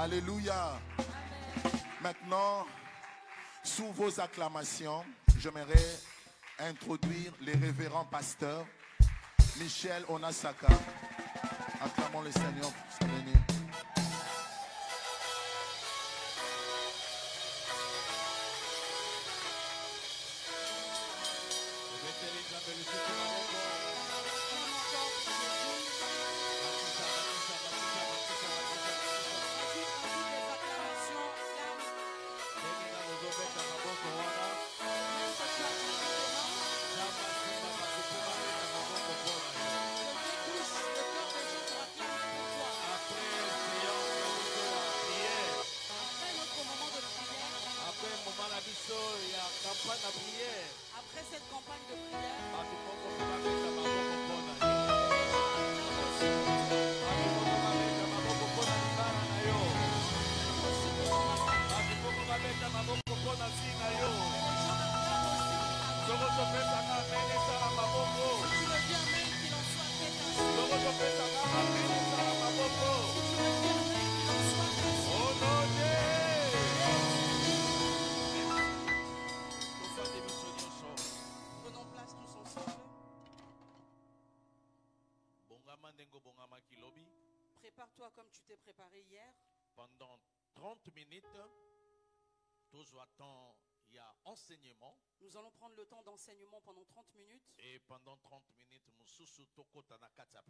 Alléluia. Maintenant, sous vos acclamations, j'aimerais introduire les révérends pasteurs. Michel Onasaka. Acclamons le Seigneur pour sa venue. Après cette campagne de prière, prenons place tous ensemble. Prépare-toi comme tu t'es préparé hier. Pendant 30 minutes, tout attend, il y a enseignement. Nous allons prendre le temps d'enseignement pendant 30 minutes. Et pendant 30 minutes, nous sommes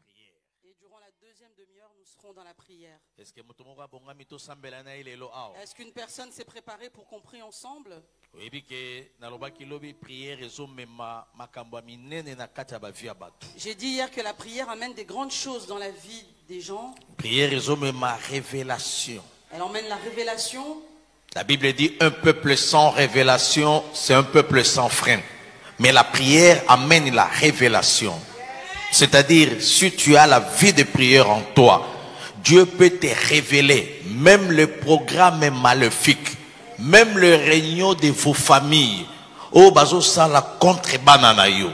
prière. Et durant la deuxième demi-heure, nous serons dans la prière. Est-ce Est-ce qu'une personne s'est préparée pour qu'on prie ensemble? J'ai dit hier que la prière amène des grandes choses dans la vie des gens. Prière ma révélation. Elle emmène la révélation. La Bible dit un peuple sans révélation, c'est un peuple sans frein. Mais la prière amène la révélation. C'est-à-dire, si tu as la vie de prière en toi, Dieu peut te révéler même le programme maléfique, même le réunion de vos familles. Oh, bazo ça la contre banana yo.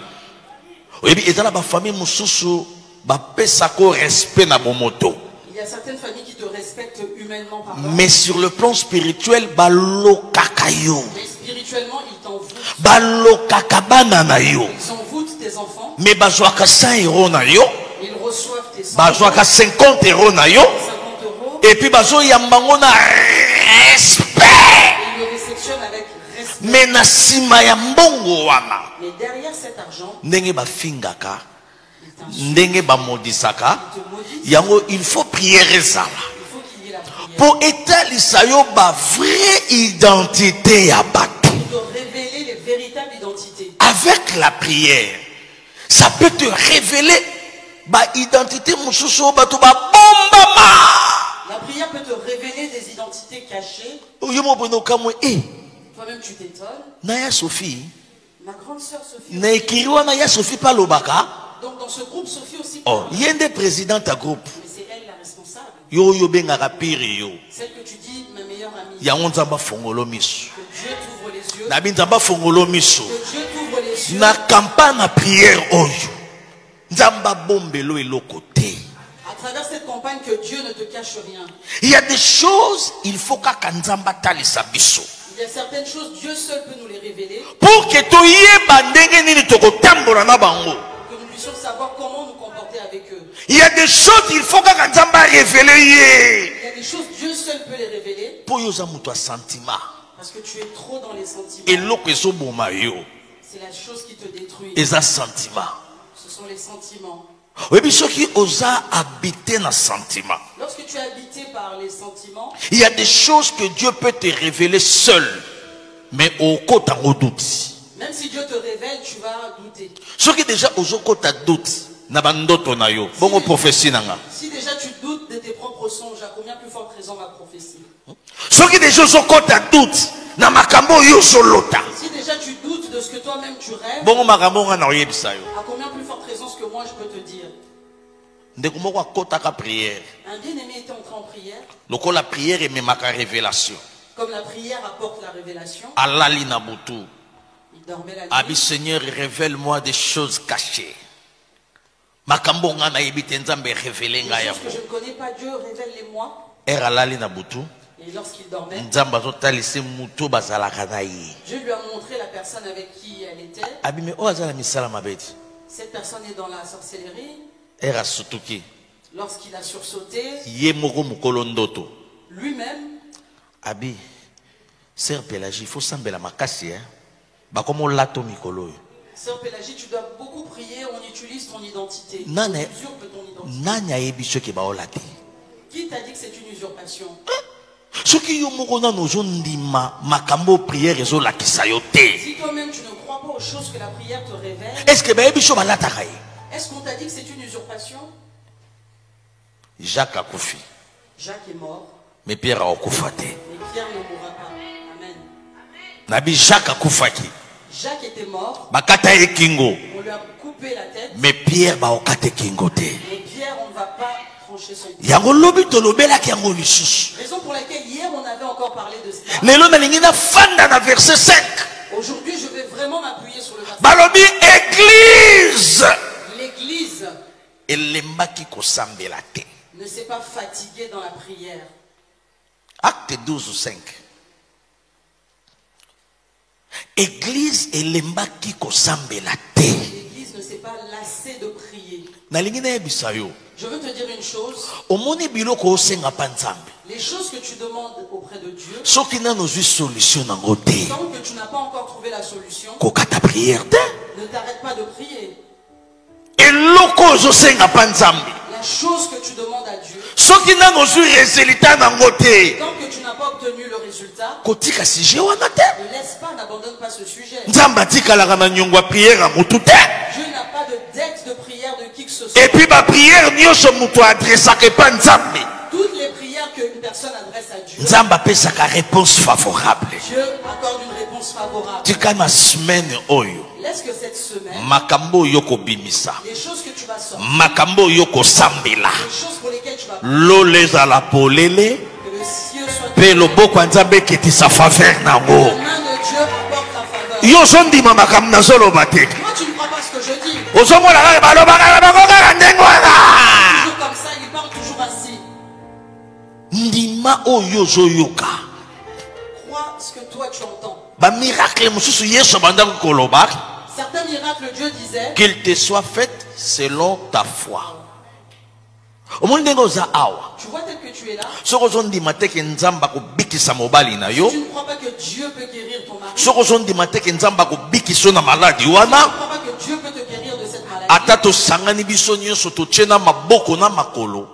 Et puis, dans la famille mususu, ba pesako respect na bomoto. Il y a certaines familles qui te respectent humainement par Mais sur le plan spirituel, balo kakayo. mais spirituellement, ils t'envoûtent. Balo kakabana na yo. Ils envoûtent tes enfants. Mais bazwaka 100 euros na yo. Ils reçoivent tes 100 Bazwaka 50 euros na yo. 50 euros. Et puis bazo yambango na respect. Et ils le réceptionnent avec respect. Mais na sima ya mbongo wana. Mais derrière cet argent, Ndenge bafingaka. ils t'insultent, Ndenge bamodisaka. ils te maudissent. Yango il faut prier ezala. Il faut qu'il y ait la prière. Pour étalisa yo ba vraie identité ya bato. De révéler les véritables identités. Avec la prière, ça peut te révéler ba identité mususu bato ba bombama. La prière peut te révéler des identités cachées. Oyo mo bono kamwe Toi-même, tu t'étonnes. Naya Sophie. Ma grande sœur Sophie. Na ekiriwa na ya Sophie palobaka. Donc, dans ce groupe, Sophie aussi. Oh, yende président ta groupe. Mais c'est elle la responsable. Yo yo bengaka pire yo. Celle que tu dis, ma meilleure amie. Ya nzamba fongolo miso. Que Dieu t'ouvre les yeux. Na binzamba fongolo miso. Que Dieu t'ouvre les yeux. Na campagne na prière oyo. Nzamba bombelo eloko te. À travers cette campagne, que Dieu ne te cache rien. Il y a des choses, il faut kaka nzamba talisa biso. Il y a certaines choses, Dieu seul peut nous les révéler. Pour que toyeba ndenge nini tokotambola na bango. Que nous puissions savoir comment nous comporter avec eux. Il y a des choses, il faut kaka nzamba révéler ye. Il y a des choses, Dieu seul peut les révéler. Po yo za muto sentiment. Parce que tu es trop dans les sentiments. Eloko ezoboma yo. C'est la chose qui te détruit. Eza sentiment. Ce sont les sentiments. Oui, ceux qui osent habiter dans le sentiment. Lorsque tu es habité par les sentiments, Il y a des choses que Dieu peut te révéler seul. Mais au côté en doute. même si Dieu te révèle, tu vas douter. Ceux qui déjà au côté doute. Na bandoto na yo. Bongo prophétie nanga. Si déjà tu doutes de tes propres songes, à combien plus forte raison ma prophétie? Ceux qui déjà au côté doute. Na makambo yo solota. Si déjà tu doutes de ce que toi-même tu rêves, Bongo makambo nga na oyebisa yo. à combien plus forte raison ce que moi je peux te dire? Ndeko moko akotaka prière. Un bien-aimé était entré en prière, Lokola prière et memaka révélation. comme la prière apporte la révélation. Alali na butu. Il dormait la Abi nuit. Seigneur, révèle-moi des choses cachées. Makambo nga na yebite nzambe révélé Des nga choses yango. que je ne connais pas, Dieu, révèle-les-moi. Et lorsqu'il dormait, Dieu lui a montré la personne avec qui elle était. Cette personne est dans la sorcellerie. Lorsqu'il a sursauté, lui-même, Abi, Sœur Pélagie, il faut s'embêter la makasi, hein. Sœur Pélagie, tu dois beaucoup prier, on utilise ton identité. On Nane, usurpe ton identité. nanya Qui t'a dit que c'est une usurpation? Si toi-même tu ne crois pas aux choses que la prière te révèle, est-ce que est-ce qu'on t'a dit que c'est une usurpation? Jacques a koufi. Jacques est mort. Mais Pierre a oukoufa. Mais Pierre ne mourra pas. Amen. Nabi Jacques a koufaki. Jacques était mort. Bakata e kingo. On lui a coupé la tête. Mais Pierre ba okate kingo te. Mais Pierre, on ne va pas trancher son cou. Yango lobi tolobela ki yango lisusu. Raison pour laquelle hier on avait encore parlé de cela. Lelo nalingi na fanda na verset 5. Aujourd'hui, je vais vraiment m'appuyer sur le verset. Balobi église. L'église Elembaki kosambela te. ne s'est pas fatiguée dans la prière. Acte 12 ou 5. Église elembaki kosambela te. L'église ne s'est pas lassée de prier. Nalingi na yebisa yo. Je veux te dire une chose. Omoni biloko osenga pa Nzambe. Les choses que tu demandes auprès de Dieu, Soki nano zwi solution nango te. tant que tu n'as pas encore trouvé la solution, Kokata prière te. ne t'arrête pas de prier. Eloko ozosenga pa Nzambe. La chose que tu demandes à Dieu, Soki nano zwi résultat nango te. tant que tu n'as pas obtenu le résultat, Kotika sujet wana te. ne laisse pas, n'abandonne pas ce sujet. Nzambe atikalaka na nyongwa prière ya mutu te. Dieu n'a pas de dette de prière de qui que ce soit. Et puis ba prière nyonso mutu adressaka pa Nzambe. Toutes les prières qu'une personne adresse à Dieu, Nzambe apesaka réponse favorable. Dieu accorde une réponse favorable. Tika na semaine oyo. Laisse que cette semaine, Makambo yoko bimisa. les choses que tu vas sortir, Makambo yoko sambela. les choses pour lesquelles tu vas prier, Lolez à la polele. que le ciel soit Pe loboko Nzambe keti sa faveur nango. la main de Dieu apporte ta faveur. Yo zondima makambo nazoloba te. Moi, tu ne crois pas ce que je dis. Ozomona kaka balobaka bakokaka ndenge wana. Toujours comme ça, il parle toujours ainsi. Ndima oyo zoyoka. Crois ce que toi tu entends. Ba miracle mususu Yesu bandako koloba. Certains miracles, Dieu disait, Qu'il te soit fait selon ta foi. Omoni ndenge oza awa. tu vois tel que tu es là, Soko ozondima te ke Nzambe akobikisa mobali na yo. tu ne crois pas que Dieu peut guérir ton mari. Soko ozondima te ke Nzambe akobikisa na maladi Tu ne wana. crois pas que Dieu peut te guérir de cette maladie. Ata tosangani biso nyonso totie na maboko na makolo.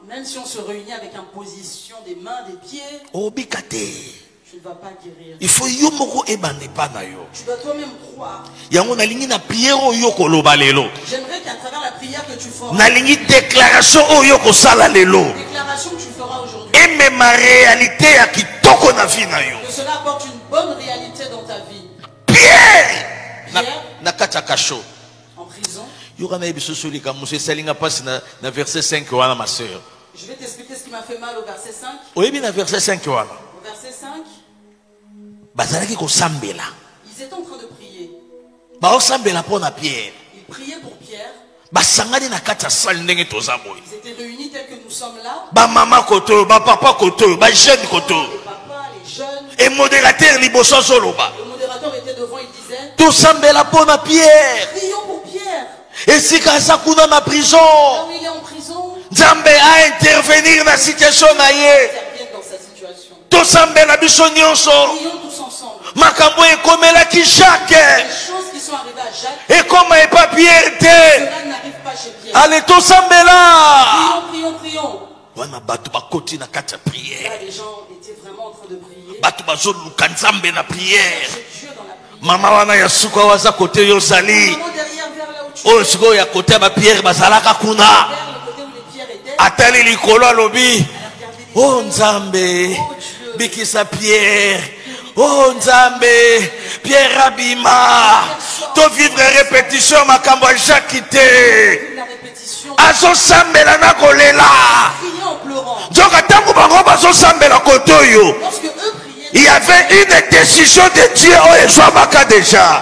Même si on se réunit avec imposition des mains, des pieds, Obika te. tu ne vas pas guérir. Il faut yo moko ebande pa na yo. Tu dois toi-même croire. Yango nalingi na prière oyo koloba lelo. J'aimerais qu'à travers la prière que tu feras, Nalingi déclaration oyo kosala lelo. la déclaration que tu feras aujourd'hui, Eme ma réalité ya kitoko na vie na yo. que cela apporte une bonne réalité dans ta vie. Pierre Pierre, na kata kasho. en prison, Yoka na ebiso solika muso salinga passe na verset 5 wana ma sœur. je vais t'expliquer ce qui m'a fait mal au verset 5. Oyebi na verset 5 wana. Au verset 5, Bazalaki kosambela. ils étaient en train de prier. Ba osambela pona Pierre. Ils priaient pour Pierre. Basangani na kata salle ndenge toza boye. Ils étaient réunis tels que nous sommes là. Ba mama koto, ba papa koto, ba jeune koto. Les papas, les jeunes. Et modérateur liboso zoloba. Le modérateur était devant, il disait, Tosambela pona Pierre. prions pour Pierre. Et si kasa kuna na prison. Là où il est en prison, Nzambe a intervenir na situation na ye. interviennent dans sa situation. Tosambela biso nyonso. Prions tous ensemble. Makambo ekomelaki Jacques. Les choses qui sont arrivées à Jacques, Ekoma epa Pierre te. cela n'arrive pas chez Pierre. Ale tosambela. Prions. Wana bato bakoti na kati ya Là, prière. les gens étaient vraiment en train de prier. Bato bazoluka Nzambe na prière. C'est Dieu dans la prière. Mama wana ya suka waza kote yo zali. Vraiment derrière, vers là où tu Oyo es, sikoyo ya kote ya bapierre bazalaka kuna. vers le côté où les pierres étaient, Atali likolo alobi. elle a regardé les Oh cieux. Nzambe. Oh Dieu. Bikisa Pierre. Oh Nzambe. Pierre abima. To vivre répétition makambo ya Jacques te. La répétition, Azosambela na kolela. prier en pleurant. Nzoka tango bango bazosambela kote oyo. Lorsque eux priaient, Il y avait une décision de Dieu oyo ezwamaka déjà.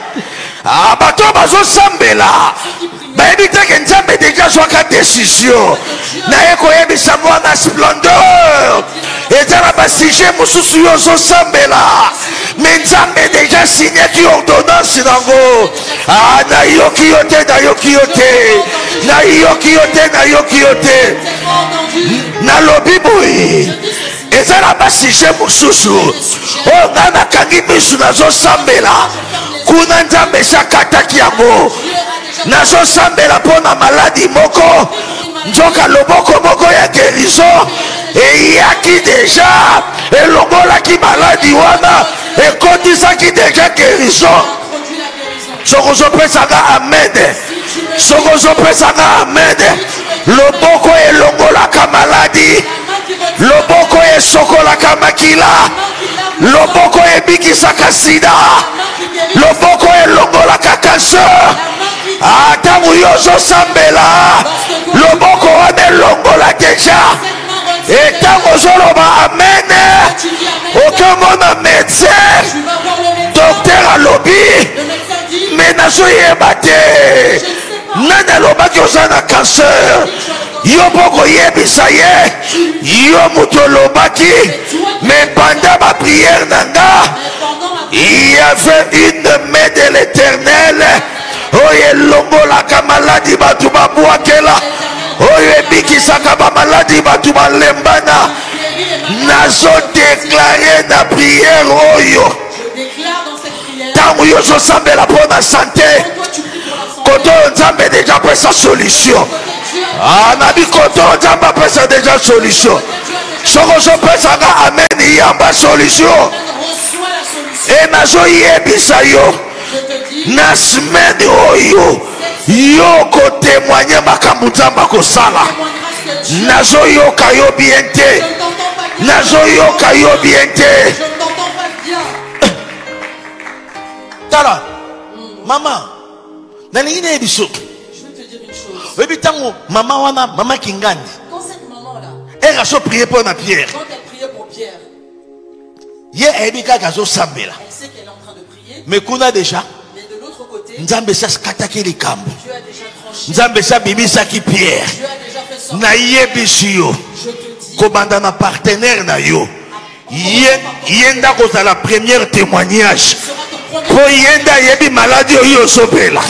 Ah, bato bazosambela. Bayebi te ke Nzambe déjà azwaka décision. Naye koyebisa mwana splendeur. ezala basije mosusu yo ozosambela me nzambe deja signaki ordonnance nango. Nayoki yo te, nayoki yo te, nayoki yo te, nayoki yo te. Nalobi boye ezala basije mosusu oyo nga nakangi misu nazosambela kuna nzambe esakataki yango. Nazosambela mpona maladi moko, nzoka loboko moko ya guérison eyaki deja elongolaki maladi wana ekotisaki deja guérison. Soko ozopesanga amen, soko ozopesanga amen. Loboko elongolaka maladi, loboko esokolaka makila, loboko ebikisaka sida, loboko elongolaka cancer. Atangu yo ozosambela loboko wana elongola deja. Etango ozoloba amen okomona médecin docteur alobi me nazoyeba te nani alobaki oza na cancer. Yo poko yebisa ye yo moto olobaki me pendant ma prière nanga il y avait une main de l'Éternel oyo elongolaka maladi batu babwakela, oyo ebikisaka bamaladi batu balembana. Nazodeklare na prière oyo ntango yo ozosambela mpo na sante koto oyo nzambe deja apesa solution. Nabi koto oyo nzambe apesa deja solution. Soko ozopesanga amen yamba solution. E nazoyebisa yo na semaine oyo yo kotémoigne makambo nzambe akosala. Nazoyoka yo bien te, nazoyoka yo bien te. Tala mama nalingi na yebiso. Je veux te dire une chose. Oyebi tango mama wana mama Kingandi Quand cette maman-là, elle a so prié pour na Pierre, quand elle priait pour Pierre, ye eyebi kaka azosambela elle sait qu'elle est en train de prier, mais kuna deja mais de l'autre côté, nzambe esasikataki likambo, Dieu a déjà tranché, nzambe esabimisaki Pierre. Dieu a déjà fait sortir. Nayebisi yo Je te dis, kobanda na partenaire na yo yenda kozala première témoignage po yenda yebi maladie oyo ozobela,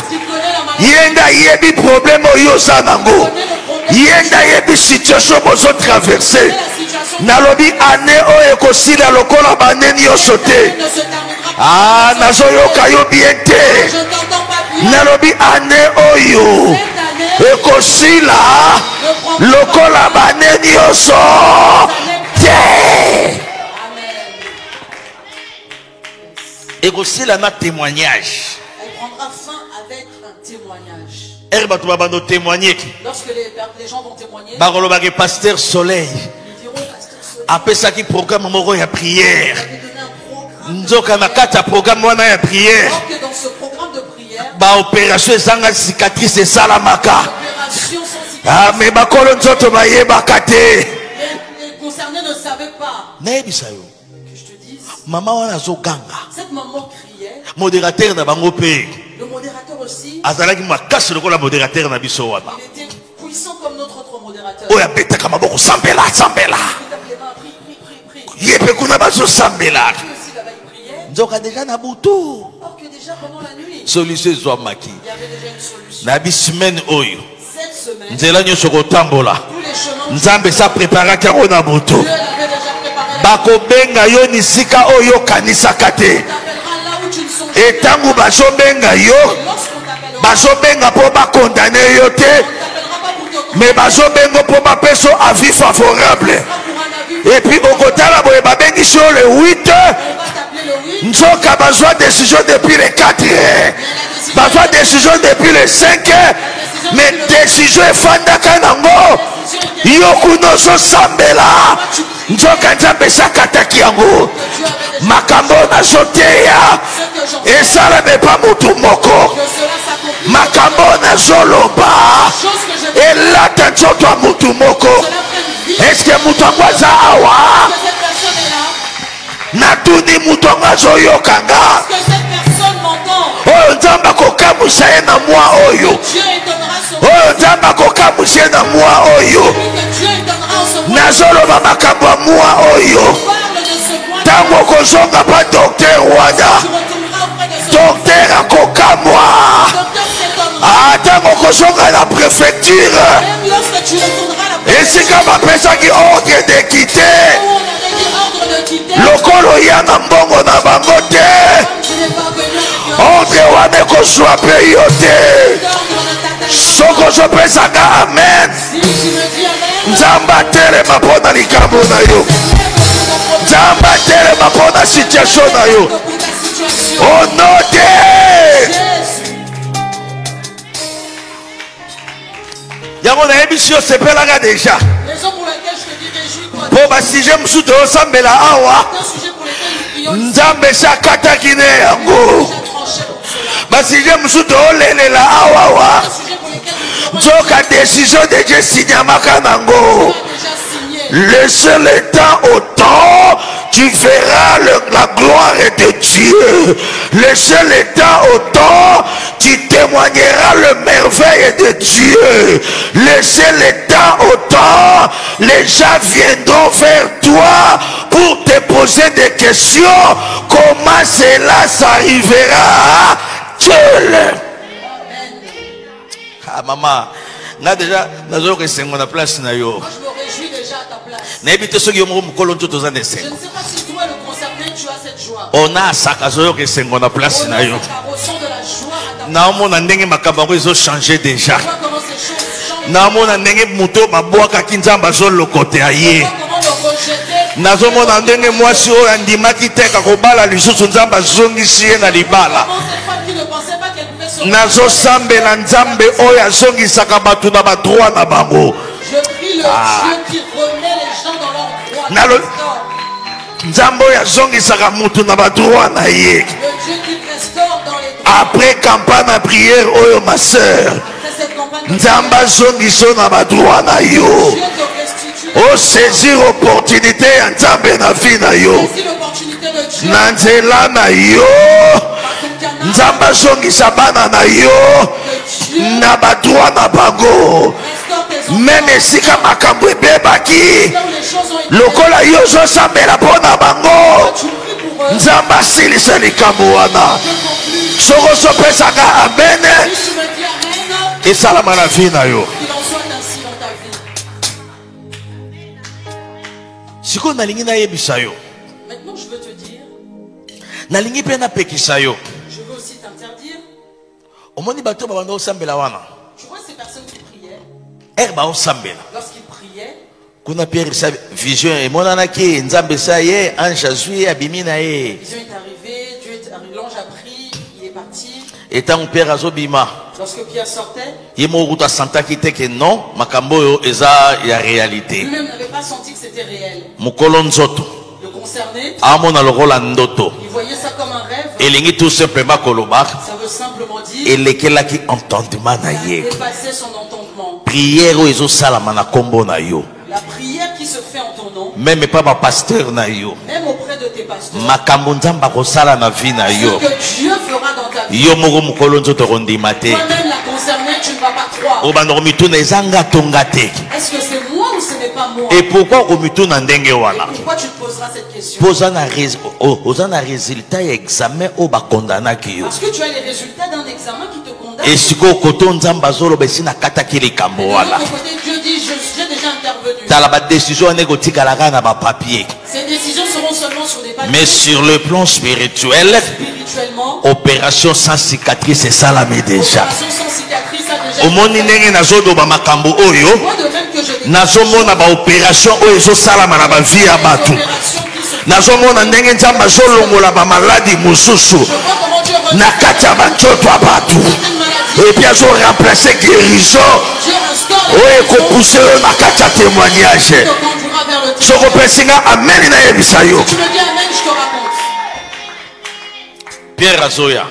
yenda yebi problème oyo oza nango, yenda yebi situation bozo traverse. Nalobi ane oyo ekosila lokola bane nyonso te. Nazoyoka yo bien te. Nalobi ane oyo ekosila lokola bane nyonso te. Ekosila na témoignage. elle prendra fin avec un témoignage. Herbe tu vas témoigner. Lorsque les gens vont témoigner, Barolobage pasteur Soleil. ils diront, pasteur Soleil, Après ça qui programme moko ya prière. il avait donné un programme. Nzoka na kata programme wana ya prière. Alors que dans ce programme de prière, Ba opération ezanga cicatrice esalamaka. l'opération sans Mais bakolo nzoto bayebaka te. les concernés ne savaient pas. Nayebisa yo. Que je te dise, Mama wana zoganga. cette maman criait, Modérateur na bango pe. le modérateur aussi, Azalaki makasi lokola modérateur na biso wana. il était puissant comme notre autre modérateur. Oya betaka maboko sambela sambela. Il tapait les mains, prie. Yepe kuna bazo sambela. Lui aussi là-bas il priait. Nzoka deja na butu. Or que déjà pendant la nuit, Solution ezwa maki. il y avait déjà une solution. Na bi semaine oyo. Cette semaine, Nzela nyonso kotambola. tous les chemins, Nzambe sa préparaki yango na butu. Dieu l'avait déjà préparé. Bakobenga yo nisika oyo kanisaka te. On t'appellera là où tu ne songes pas. Etango bazobenga yo, Lorsqu'on t'appellera, bazobenga po bakondane yo te, on ne t'appellera pas pour te condamner, mais bazobenga po bapeso avis favorable. pas pour un avis. Et puis okotala boye babengi so le 8, On va t'appeler le oui. nzoka bazwa décision depuis le 4, bazwa décision depuis le 5, mais décision efandaka nango yo kuna ozosambela nzoka nzambe esakataki yango. Makambo nazoteya esalame pa mutu moko, Que cela s'accomplisse. makambo nazoloba Chose que je elata nzoto ya mutu moko. cela prenne vie. Eske mutu yango aza awa? Que cette personne est là. Natuni mutu yango azoyokanga Que cette personne m'entend. oyo nzambe akokamwisa ye na mwa oyo, Dieu étonnera son oyo nzambe akokamwisa ye na mwa oyo. que Dieu étonnera en ce moment. nazoloba makambo moi oyo tango kozonga pa docteur wana docteur akokamwa tango kozonga na préfecture esika bapesaki ordre de quitter lokolo ya na mbongo na bango te ordre wana ekozwa pe yo te soko ozopesaka amen nzambe atelema mpo na likambo na yo nzambe atelema mpo na situation na yo ono te yango nayebisi yo sepelaka deja mpo basije mosusu toyosambela awa nzambe esi akataki ne yango basije mosusu toyolelela awawa nzoka décision deje signamaka nango laissez le temps au temps tu verras la gloire de Dieu. Laissez le temps au temps tu témoigneras le merveille de Dieu. Laissez le temps au temps les gens viendront vers toi pour te poser des questions. Comment cela s'arrivera? Ah maman, na déjà nazo resengo na place na yo. Moi je me réjouis déjà à ta place. Na ebite soki yo moko kolonzo tozane Je sengo. ne sais pas si toi le concerné tu as cette joie. On a saka zo resengo na place na yo. Ressens de la joie à ta place. Na omona ndenge makambo ezo changer déjà. Vois comment ces choses changent. Na omona ndenge muto babwaka kinzamba zo lokote aye. Vois comment le rejeter. Nazomona ndenge mwasi oyo andimaki teka kobala lisusu nzamba zongisi ye na libala. Comment cette femme qui ne pensait pas qu'elle pouvait se nazosambela nzambe oyo azongisaka bato na badroit na bango. Je prie le Dieu qui remet les gens dans leur droit. Nalo nzambe oyo azongisaka mutu na badroit na ye. Le Dieu qui restaure dans les droits. Après campagne à prière oyo ma sœur, Après cette campagne de nzambe azongiso na badroit na yo. Dieu te restitue. O saisir opportunité ya nzambe na vie na yo. Saisis l'opportunité de Dieu. Na nzela na yo. Nzambe azongisa bana na yo na badroit na bango. Même esika makambo ebebaki lokola yo ozosambela mpo na bango nzambe asilisa likambo wana soko ozopesaka amene esalama na vie na yo. sikoyo nalingi nayebisa yo Maintenant, je veux te dire, nalingi mpe napekisa yo je veux aussi t'interdire. omoni bato babanda osambela wana Tu vois ces personnes qui priaient, ere baosambela lorsqu'ils priaient, kuna pierre sa vision emonanaki nzambe esa ye ange azwi ye abimi na ye vision est arrivée, l'ange a pris, il est parti. etango pierre azobima Lorsque Pierre sortait, ye moko kutu asantaki te ke non makambo oyo eza ya réalité lui-même n'avait pas senti que c'était réel. mokolo nzoto Le concerné, amona lokola ndoto il voyait ça comme un rêve. elingi tout simplement koloba Ça veut simplement dire elekelaki entendement na ye dépasser son entendement. prière oyo ezosalama na kombo na yo La prière qui se fait en ton nom, même epa bapasteur na yo même auprès de tes pasteurs, makambo nzambe akosala na vie na yo ce que Dieu fera dans ta vie. yo moko mokolo nzoto kondima te Toi-même, la concernée, tu ne vas pas croire. obanda komituna eza ngatonga te Est-ce que c'est moi ou ce n'est pas moi? et pourquoi komituna ndenge wana Pourquoi tu te poseras cette question? mpo oza na résultat ya examen oyo bakondanaki yo Parce que tu as les résultats d'un examen qui te condamne. e sikoyo koto nzambe azoloba esi nakataki likambo Et de wana l'autre côté, Dieu dit, j'ai déjà intervenu. tala badécision wana ekotikalaka na bapapier Ces décisions seront seulement sur des papiers. mais sur le plan spirituel Spirituellement, opération sans cicatrice esalami déjà opération sans cicatrice a déjà omoni ndenge nazoloba makambo oyo moi de même que je l'ai nazomona baopération oyo ezosalama na bavie ya bato opération qui se fait. nazomona ndenge nzambe azolongola bamaladi mosusu Je vois comment Dieu na restaure kati ya banzoto ya bato une maladie. epi azoremplace guérison Dieu restaure oyo ekopuse oyo na kati ya témoignage te conduira vers le soko opesinga ameni nayebisa yo Tu me dis amen, je te raconte. pierre azoya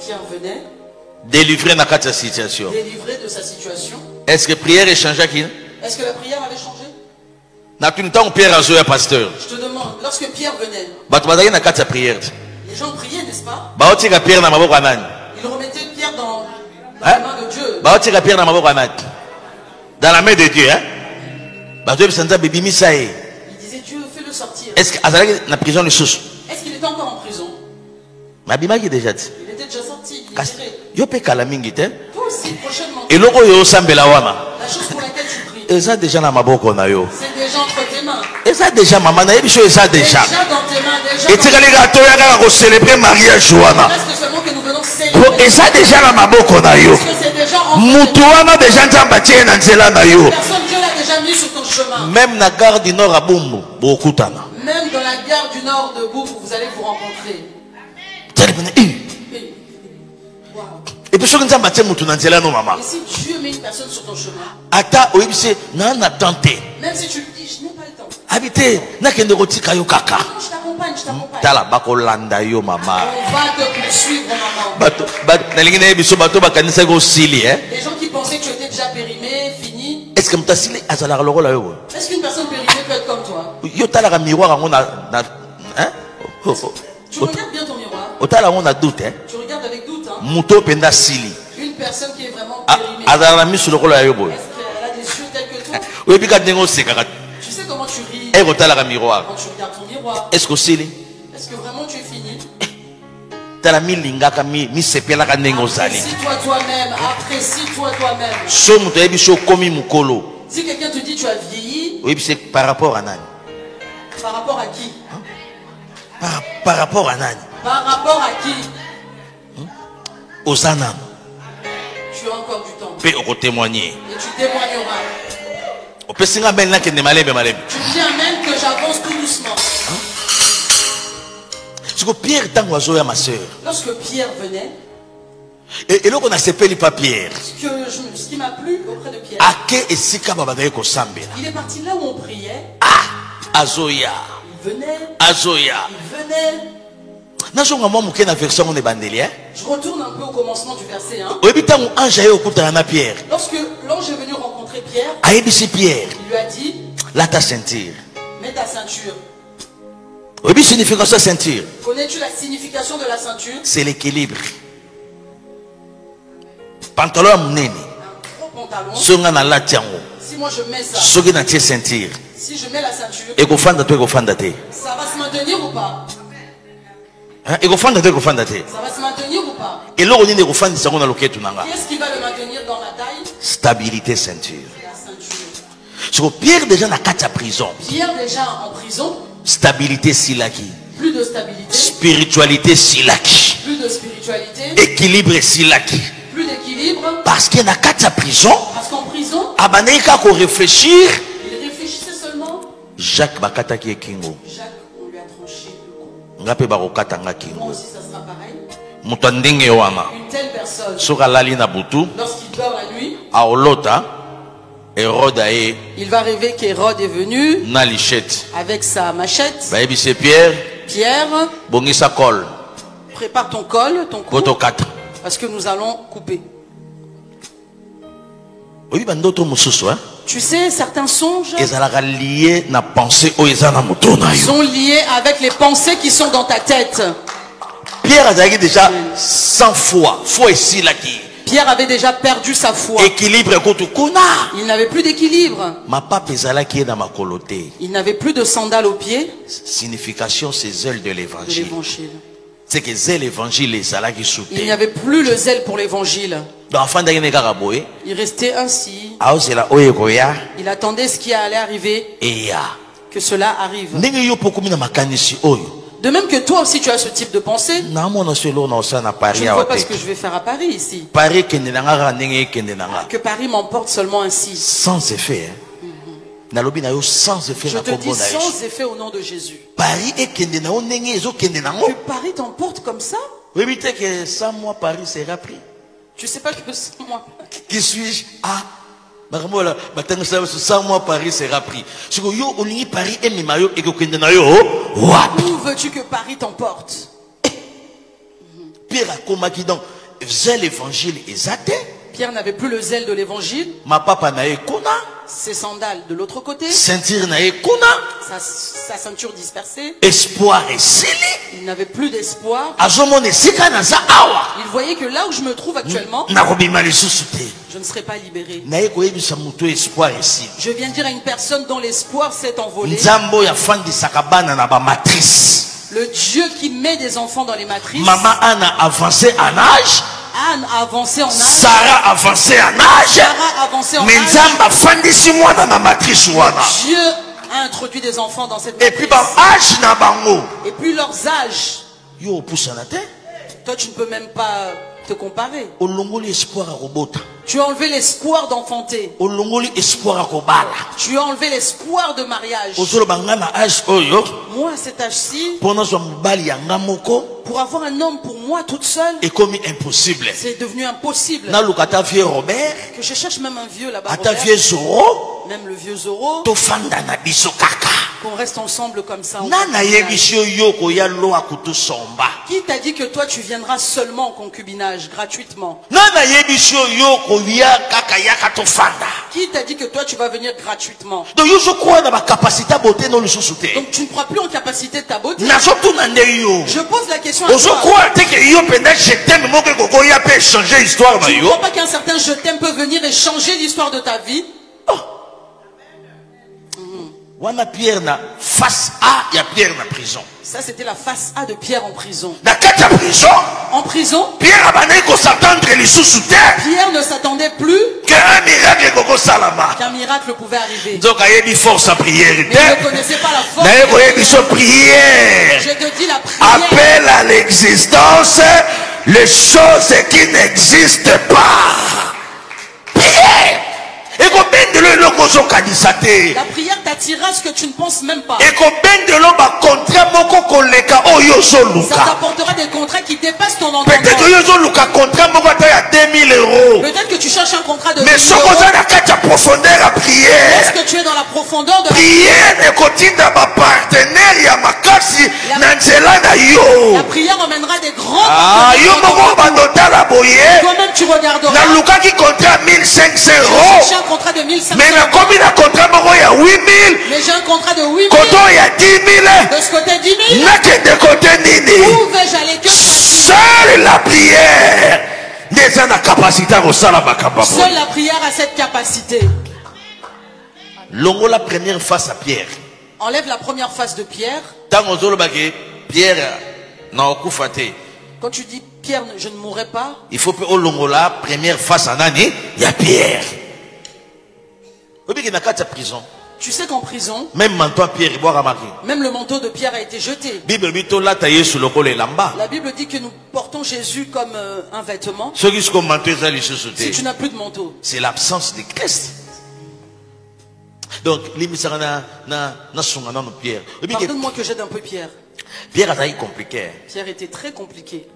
Pierre venait, délivrer na kati ya situation délivré de sa situation. est-ce que prière echangeaki Est-ce que la prière avait changé? natuni ntango pierre azoya pasteur Je te demande, lorsque Pierre venait, bato bazalaki na kati ya prière te les gens priaient, n'est-ce pas? baotika pierre na maboko ya nani Ils remettaient Pierre dans Hein? la main de Dieu. baotika pierre na maboko ya nani dans la main de dieu hein Il disait Dieu, fais-le sortir. Est-ce qu'il est en prison? Est-ce qu'il était encore en prison? Il était déjà sorti. Toi aussi, prochainement. Et la chose pour laquelle tu pries. Et ça déjà dans ma boque on a eu. C'est déjà entre tes mains. Et ça déjà maman na ebiso et ça déjà. Déjà dans tes mains déjà. Et tu as les gâteaux ya ko célébrer mariage Joana. Reste seulement que nous venons célébrer. Et ça déjà dans ma boque on a eu. Parce que c'est déjà en Mutuana déjà nzamba tie na nzela na yo. Personne Dieu l'a déjà mis sur ton chemin. Même na gare du Nord à Bumbu, bokutana. Même dans la gare du Nord de Bumbu, vous allez vous rencontrer. Et puis, si Dieu met une personne sur ton chemin, même si tu le dis, je n'ai pas le temps. Habité, je t'accompagne, je t'accompagne. On va te poursuivre, maman. Les gens qui pensaient que tu étais déjà périmé, fini. Est-ce qu'une personne périmée peut être comme toi? Tu regardes bien ton miroir. Tu regardes avec doute. Une personne qui est vraiment périmée. Est-ce qu'elle a des yeux tels que toi? Tu sais comment tu ris quand tu regardes ton miroir. Est-ce que vraiment tu es fini? Apprécie-toi toi-même. Apprécie-toi toi-même. Si quelqu'un te dit tu as vieilli, c'est par rapport à Nani. Par rapport à qui? Par rapport à Nani. Par rapport à qui? Aux ânes. Tu as encore du temps. Et tu témoigneras. Tu dis amen que j'avance tout doucement. Pierre tangoazoya ma soeur. Lorsque Pierre venait, et là on a sepeli pas Pierre. Ce qui m'a plu auprès de Pierre. Il est parti là où on priait. Azoya. Il venait. Azoya. Il venait. Je retourne un peu au commencement du verset 1. Lorsque l'ange est venu rencontrer Pierre, il lui a dit, ta ceinture. Mets ta ceinture. Ceinture. Connais-tu la signification de la ceinture? C'est l'équilibre. Pantalon un gros pantalon. Si moi je mets ça, si je mets la ceinture, ça va se maintenir ou pas? Ça va se maintenir ou pas? Qu'est-ce qui va le maintenir dans la taille? Stabilité ceinture. La ceinture. Pierre déjà dans 4 prison. Pierre déjà en prison. Stabilité silaki. Plus de stabilité. Spiritualité silaki. Plus de spiritualité. Équilibre silaki. Plus d'équilibre. Parce qu'il y a 4 prison. Parce qu'en prison, il réfléchir. Il réfléchissait seulement. Jacques bakataki kingo. Jacques, on lui a tranché le cou. Ngape bakokatanga kingo. Moi aussi ça sera pareil. Une telle personne, lorsqu'il dort la nuit, il va rêver qu'Hérode est venu avec sa machette. Pierre, prépare ton col, ton cou, parce que nous allons couper. Tu sais, certains songes sont liés avec les pensées qui sont dans ta tête. Pierre avait déjà 100 fois. Pierre avait déjà perdu sa foi. Équilibre. Il n'avait plus d'équilibre. Il n'avait plus de sandales aux pieds. Signification, c'est zèle de l'évangile. C'est que zèle l'évangile, il n'y avait plus le zèle pour l'évangile. Il restait ainsi. Il attendait ce qui allait arriver. Que cela arrive. De même que toi aussi tu as ce type de pensée. Je ne vois pas ce que je vais faire à Paris ici. Que Paris m'emporte seulement ainsi. Sans effet. Sans effet. Je te dis sans effet au nom de Jésus. Que Paris t'emporte comme ça. Que 100 mois Paris sera pris. Tu sais pas que 100 mois. Qui suis-je? 100 mois Paris sera pris. Où veux-tu que Paris t'emporte? Pierre a commis donc faisait l'évangile exact. Pierre n'avait plus le zèle de l'évangile. Ma papa na ekuna. Ses sandales de l'autre côté. Ceinture na ekuna. Sa ceinture dispersée. Espoir et sili. Il n'avait plus d'espoir. Il voyait que là où je me trouve actuellement, je ne serai pas libéré. Je viens dire à une personne dont l'espoir s'est envolé. Le Dieu qui met des enfants dans les matrices. Maman Anne a avancé en âge. Anne a avancé en âge. Sarah a avancé en âge. Sarah a avancé en âge. Dieu a introduit des enfants dans cette matrice. Et puis leurs âges. Toi tu ne peux même pas te comparer. Tu as enlevé l'espoir d'enfanter. Tu as enlevé l'espoir de mariage. Moi à cet âge-ci, pour avoir un homme pour moi toute seule, c'est devenu impossible. Que je cherche même un vieux là-bas, même le vieux Zoro, qu'on reste ensemble comme ça. Qui t'a dit que toi tu viendras seulement en concubinage gratuitement? Qui t'a dit que toi tu vas venir gratuitement? Donc tu ne crois plus en capacité de ta beauté. Je pose la question à toi. Tu ne crois pas qu'un certain je t'aime peut venir et changer l'histoire de ta vie? Face A, il y a Pierre dans la prison. Ça c'était la face A de Pierre en prison. En prison, Pierre ne s'attendait plus qu'un miracle pouvait arriver. Donc il y a une force à prière. Mais il ne connaissait pas la force. Je te dis la prière. Appelle à l'existence les choses qui n'existent pas. Prière. La prière t'attirera ce que tu ne penses même pas. Ça t'apportera des contrats qui dépassent ton entendement. Peut-être que tu cherches un contrat de 1000 mais euros. Est-ce que tu es dans la profondeur de la prière? La prière emmènera des grands toi-même tu regarderas. J'ai un contrat de 1500 mais j'ai un contrat de 8000. De ce côté 10 000. Où vais-je aller que seule la prière. Seule la prière a cette capacité. La première face à Pierre. Enlève la première face de Pierre. Quand tu dis Pierre, je ne mourrai pas. Il faut que la première face en année, il y a Pierre. Tu sais qu'en prison, même le manteau de Pierre a été jeté. La Bible dit que nous portons Jésus comme un vêtement. Si tu n'as plus de manteau, c'est l'absence de Christ. Donc, pardonne-moi que j'aide un peu Pierre. Pierre était très compliqué.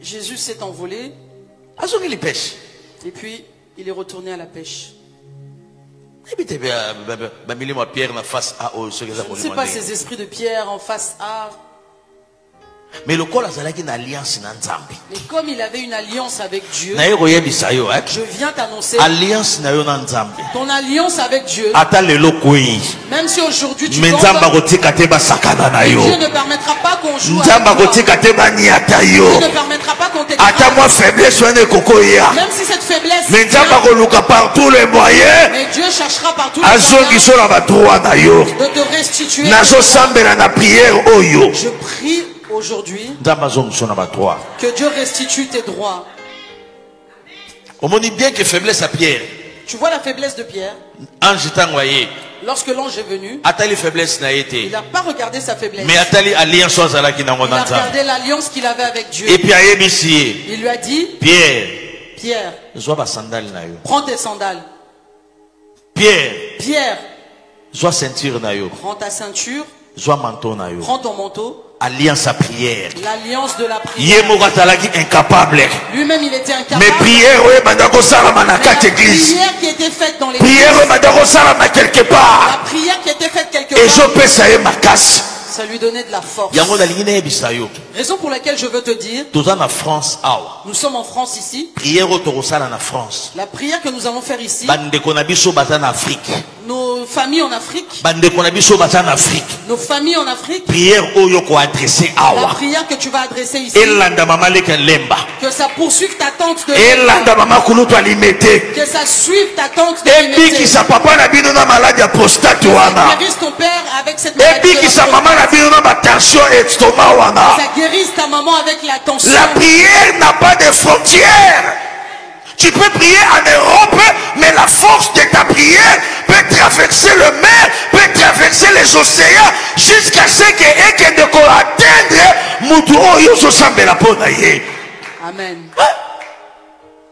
Jésus s'est envolé. Et puis il est retourné à la pêche. Je ne sais pas ces esprits de Pierre en face A. Mais comme il avait une alliance avec Dieu, je viens t'annoncer ton alliance avec Dieu. Même si aujourd'hui tu tombes, Dieu ne permettra pas qu'on joue avec toi. Dieu ne permettra pas qu'on t'écrase. Même si cette faiblesse mais Dieu cherchera par tous les moyens de te restituer. Je prie aujourd'hui que Dieu restitue tes droits. On me dit bien que faiblesse à Pierre. Tu vois la faiblesse de Pierre? Lorsque l'ange est venu, il n'a pas regardé sa faiblesse. Mais il a regardé l'alliance qu'il avait avec Dieu. Et puis il lui a dit, Pierre, prends tes sandales. Pierre, prends ta ceinture. Prends ton manteau. Alliance à prière. L'alliance de la prière. Incapable. Lui-même il était incapable. Mais prière qui était faite dans les quelque part. La prière qui était faite quelque part. Et je peux savoir ma casse. Ça lui donnait de la force. Raison pour laquelle je veux te dire, nous sommes en France ici. La prière que nous allons faire ici, nos familles en Afrique, nos familles en Afrique, la prière que tu vas adresser ici, que ça poursuive ta tente de que ça suive ta tente de que ça guérisse ton père avec cette maladie, que ça guérisse ta maman avec la tension. La prière n'a pas de frontières. Tu peux prier en Europe, mais la force de ta prière peut traverser le mer, peut traverser les océans, jusqu'à ce que de atteindre. Amen.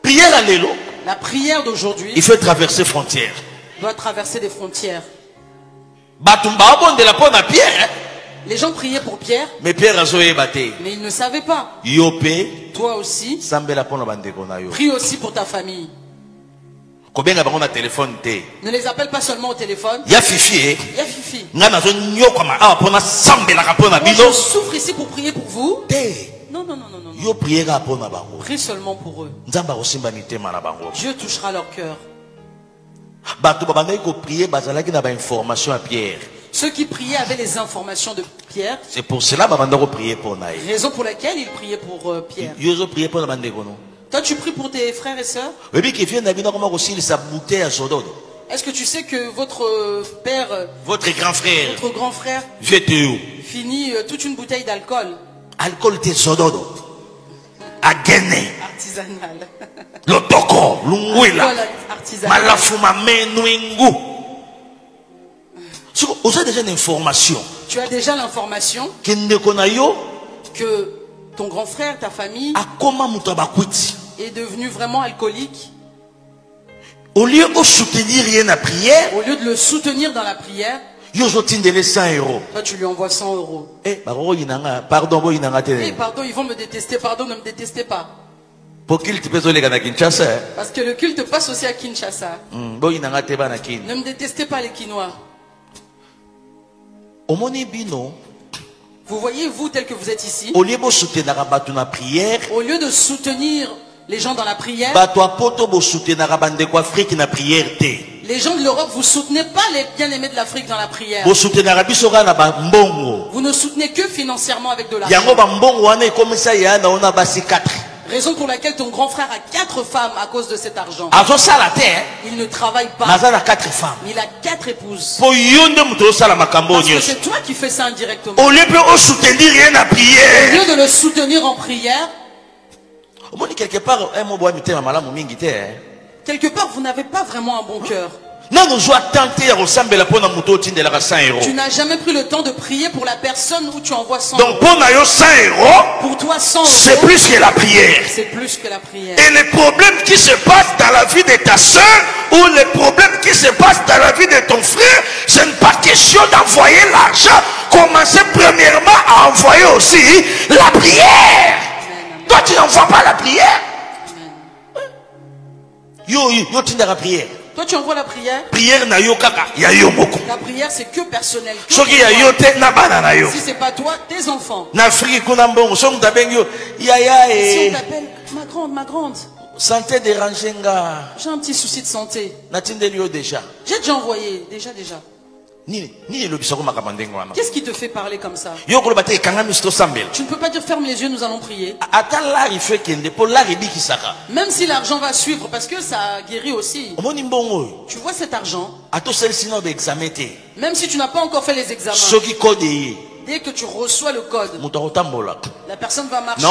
Prière à l'élo. La prière d'aujourd'hui, il faut traverser frontières. Doit traverser des frontières. Les gens priaient pour Pierre, mais Pierre mais ils ne savaient pas. Toi aussi, prie aussi pour ta famille. Ne les appelle pas seulement au téléphone. Il y a Fifi. Moi, je souffre ici pour prier pour vous. Non. Prie seulement pour eux. Dieu touchera leur cœur. Ceux qui priaient avaient les informations de Pierre. C'est pour cela que prier pour Naï. Raison pour laquelle ils priaient pour Pierre. Toi, tu pries pour tes frères et sœurs. Est-ce que tu sais que votre père, votre grand frère, finit toute une bouteille d'alcool? Alcool te sododo. Agene. Artisanal. Lotoko, lungwila. Malafuma menuingu. Tu as déjà l'information. Tu as déjà l'information que ton grand frère, ta famille, est devenu vraiment alcoolique. Au lieu de soutenir la prière, au lieu de le soutenir dans la prière, 100 euros. Toi, tu lui envoies 100 euros. Pardon, ils vont me détester. Pardon, ne me détestez pas. Parce que le culte passe aussi à Kinshasa. Ne me détestez pas les Kinois. Vous voyez, vous, tel que vous êtes ici, au lieu de soutenir les gens dans la prière, les gens de l'Europe, vous soutenez pas les bien-aimés de l'Afrique dans la prière. Vous ne soutenez que financièrement avec de l'argent. Raison pour laquelle ton grand frère a 4 femmes à cause de cet argent. Il ne travaille pas. Il a 4 épouses. Parce que c'est toi qui fais ça indirectement. Au lieu de le soutenir en prière, quelque part, vous n'avez pas vraiment un bon cœur. Tu n'as jamais pris le temps de prier pour la personne où tu envoies 100 euros. Pour toi, 100 euros, c'est plus que la prière. C'est plus que la prière. Et les problèmes qui se passent dans la vie de ta soeur ou les problèmes qui se passent dans la vie de ton frère, ce n'est pas question d'envoyer l'argent. Commencez premièrement à envoyer aussi la prière. Amen. Toi, tu n'envoies pas la prière. Yo, tu n'as la prière. Toi, tu envoies la prière. La prière, c'est que personnel. Si c'est pas toi, tes enfants. Si on t'appelle ma grande. Santé dérangée. J'ai un petit souci de santé. J'ai déjà envoyé. Déjà. Qu'est-ce qui te fait parler comme ça? Tu ne peux pas dire ferme les yeux, nous allons prier. Même si l'argent va suivre, parce que ça guérit aussi. Tu vois cet argent, même si tu n'as pas encore fait les examens, dès que tu reçois le code, la personne va marcher.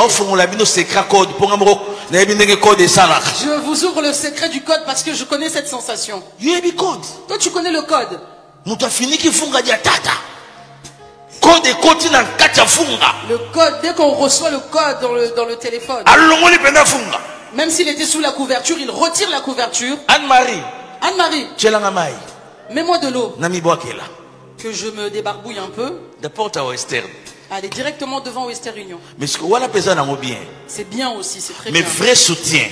Je vous ouvre le secret du code parce que je connais cette sensation. Toi, tu connais le code. Le code, dès qu'on reçoit le code dans le téléphone, même s'il était sous la couverture, il retire la couverture. Anne-Marie, mets-moi de l'eau, que je me débarbouille un peu. Allez directement devant Western Union. C'est bien aussi, c'est très bien. Mais vrai soutien,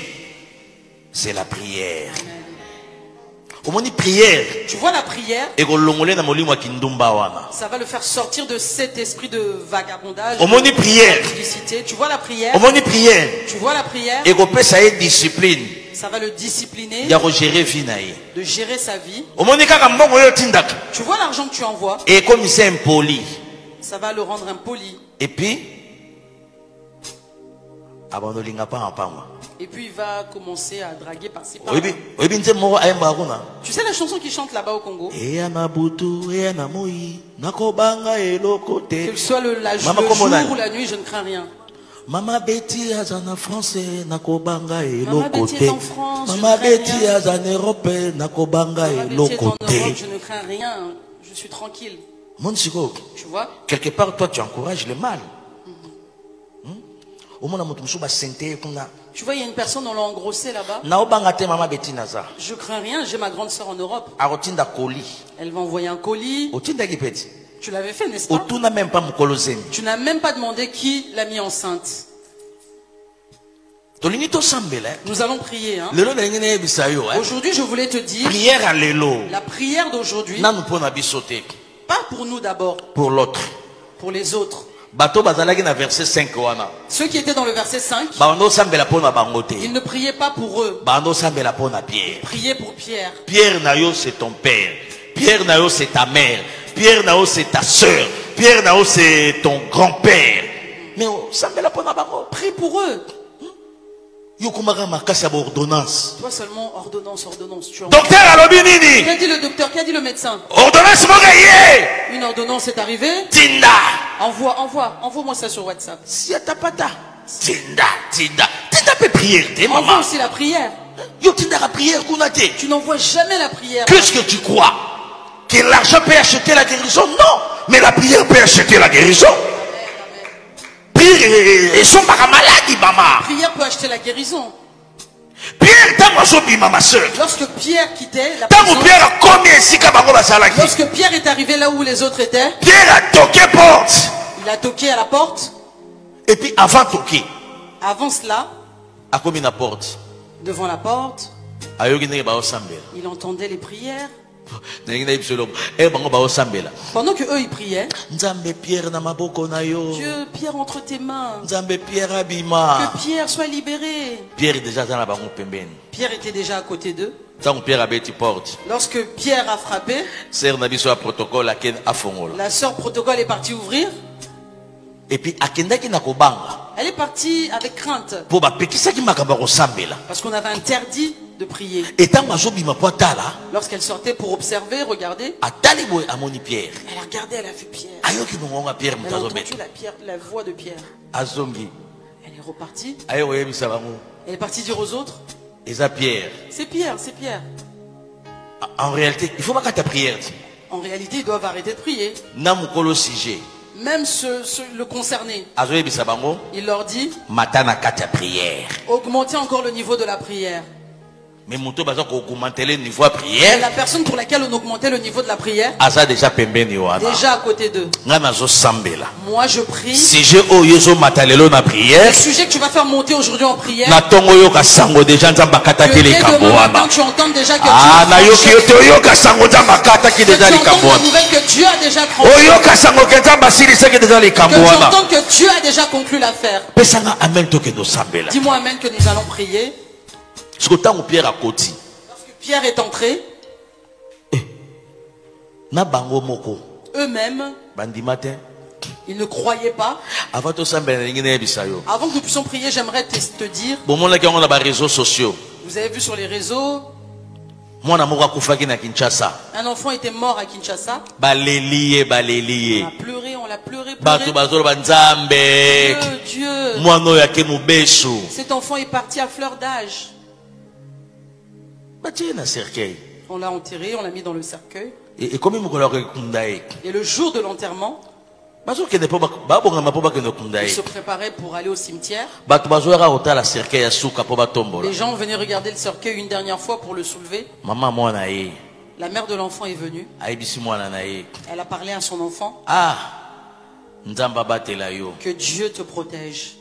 c'est la prière. Tu vois la prière? Ça va le faire sortir de cet esprit de vagabondage. Tu vois la prière? Tu vois la prière? Ça va le discipliner de gérer sa vie. Tu vois l'argent que tu envoies? Ça va le rendre impoli. Et puis il va commencer à draguer par-ci par-là. Tu sais la chanson qu'il chante là-bas au Congo? Que ce soit le jour ou la nuit, je ne crains rien. Maman Betty est en France, nakobanga et Maman Betty est en France, Maman Betty est en Europe, nakobanga et je ne crains rien, je suis tranquille. Tu vois? Quelque part, toi, tu encourages le mal. Tu vois, il y a une personne, on l'a engrossée là-bas. Je crains rien, j'ai ma grande soeur en Europe. Elle va envoyer un colis. Tu l'avais fait, n'est-ce pas? Tu n'as même pas demandé qui l'a mis enceinte. Nous allons prier. Hein? Aujourd'hui, je voulais te dire la prière d'aujourd'hui. Pas pour nous d'abord. Pour l'autre. Pour les autres. Ceux qui étaient dans le verset 5, ils ne priaient pas pour eux. Ils priaient pour Pierre. Pierre Nayo, c'est ton père. Pierre Nayo, c'est ta mère. Pierre Nayo, c'est ta soeur. Pierre Nayo, c'est ton grand-père. Mais prie pour eux. Ordonnance. Toi seulement, ordonnance. Docteur Alobinini. Qu'a dit le docteur? Qu'a dit le médecin? Ordonnance une ordonnance est arrivée. Tinda. Envoie-moi ça sur WhatsApp. Si atapata. Tinda. Tinda peut prier, maman. Envoie aussi la prière. Yo tinda la prière kunate. Tu n'envoies jamais la prière. Qu'est-ce que tu crois? Que l'argent peut acheter la guérison? Non. Mais la prière peut acheter la guérison. Et son maladie, maman. Prière peut acheter la guérison. Pierre, ma soeur. Lorsque Pierre quittait la prison, lorsque Pierre est arrivé là où les autres étaient, Pierre a toqué porte. Il a toqué à la porte. Et puis avant toquer, avant cela, a commis la porte. Devant la porte, il entendait les prières. Pendant que eux ils priaient, Dieu, Pierre entre tes mains, que Pierre soit libéré. Pierre était déjà à côté d'eux. Lorsque Pierre a frappé, la sœur protocole est partie ouvrir. Et puis elle est partie avec crainte. Parce qu'on avait interdit de prier. Lorsqu'elle sortait pour observer, regarder, elle a regardé, elle a vu Pierre. Elle a entendu la voix de Pierre. Elle est repartie. Elle est partie dire aux autres, c'est Pierre. En réalité, il faut pas que ta prière. En réalité, ils doivent arrêter de prier. Même le concerné, il leur dit, augmentez encore le niveau de la prière. Mais la personne pour laquelle on augmentait le niveau de la prière, déjà à côté d'eux. Moi je prie. Le sujet que tu vas faire monter aujourd'hui en prière, que dès demain matin tu entends déjà que Dieu a déjà tranché. Que tu entends que Dieu a déjà conclu l'affaire. Dis-moi amen que nous allons prier. Lorsque Pierre est entré, eux-mêmes, ils ne croyaient pas. Avant que nous puissions prier, j'aimerais te dire, vous avez vu sur les réseaux, un enfant était mort à Kinshasa. On l'a pleuré. Dieu. Cet enfant est parti à fleur d'âge. On l'a enterré, on l'a mis dans le cercueil. Et le jour de l'enterrement, ils se préparaient pour aller au cimetière. Les gens venaient regarder le cercueil une dernière fois pour le soulever. La mère de l'enfant est venue. Elle a parlé à son enfant. Que Dieu te protège.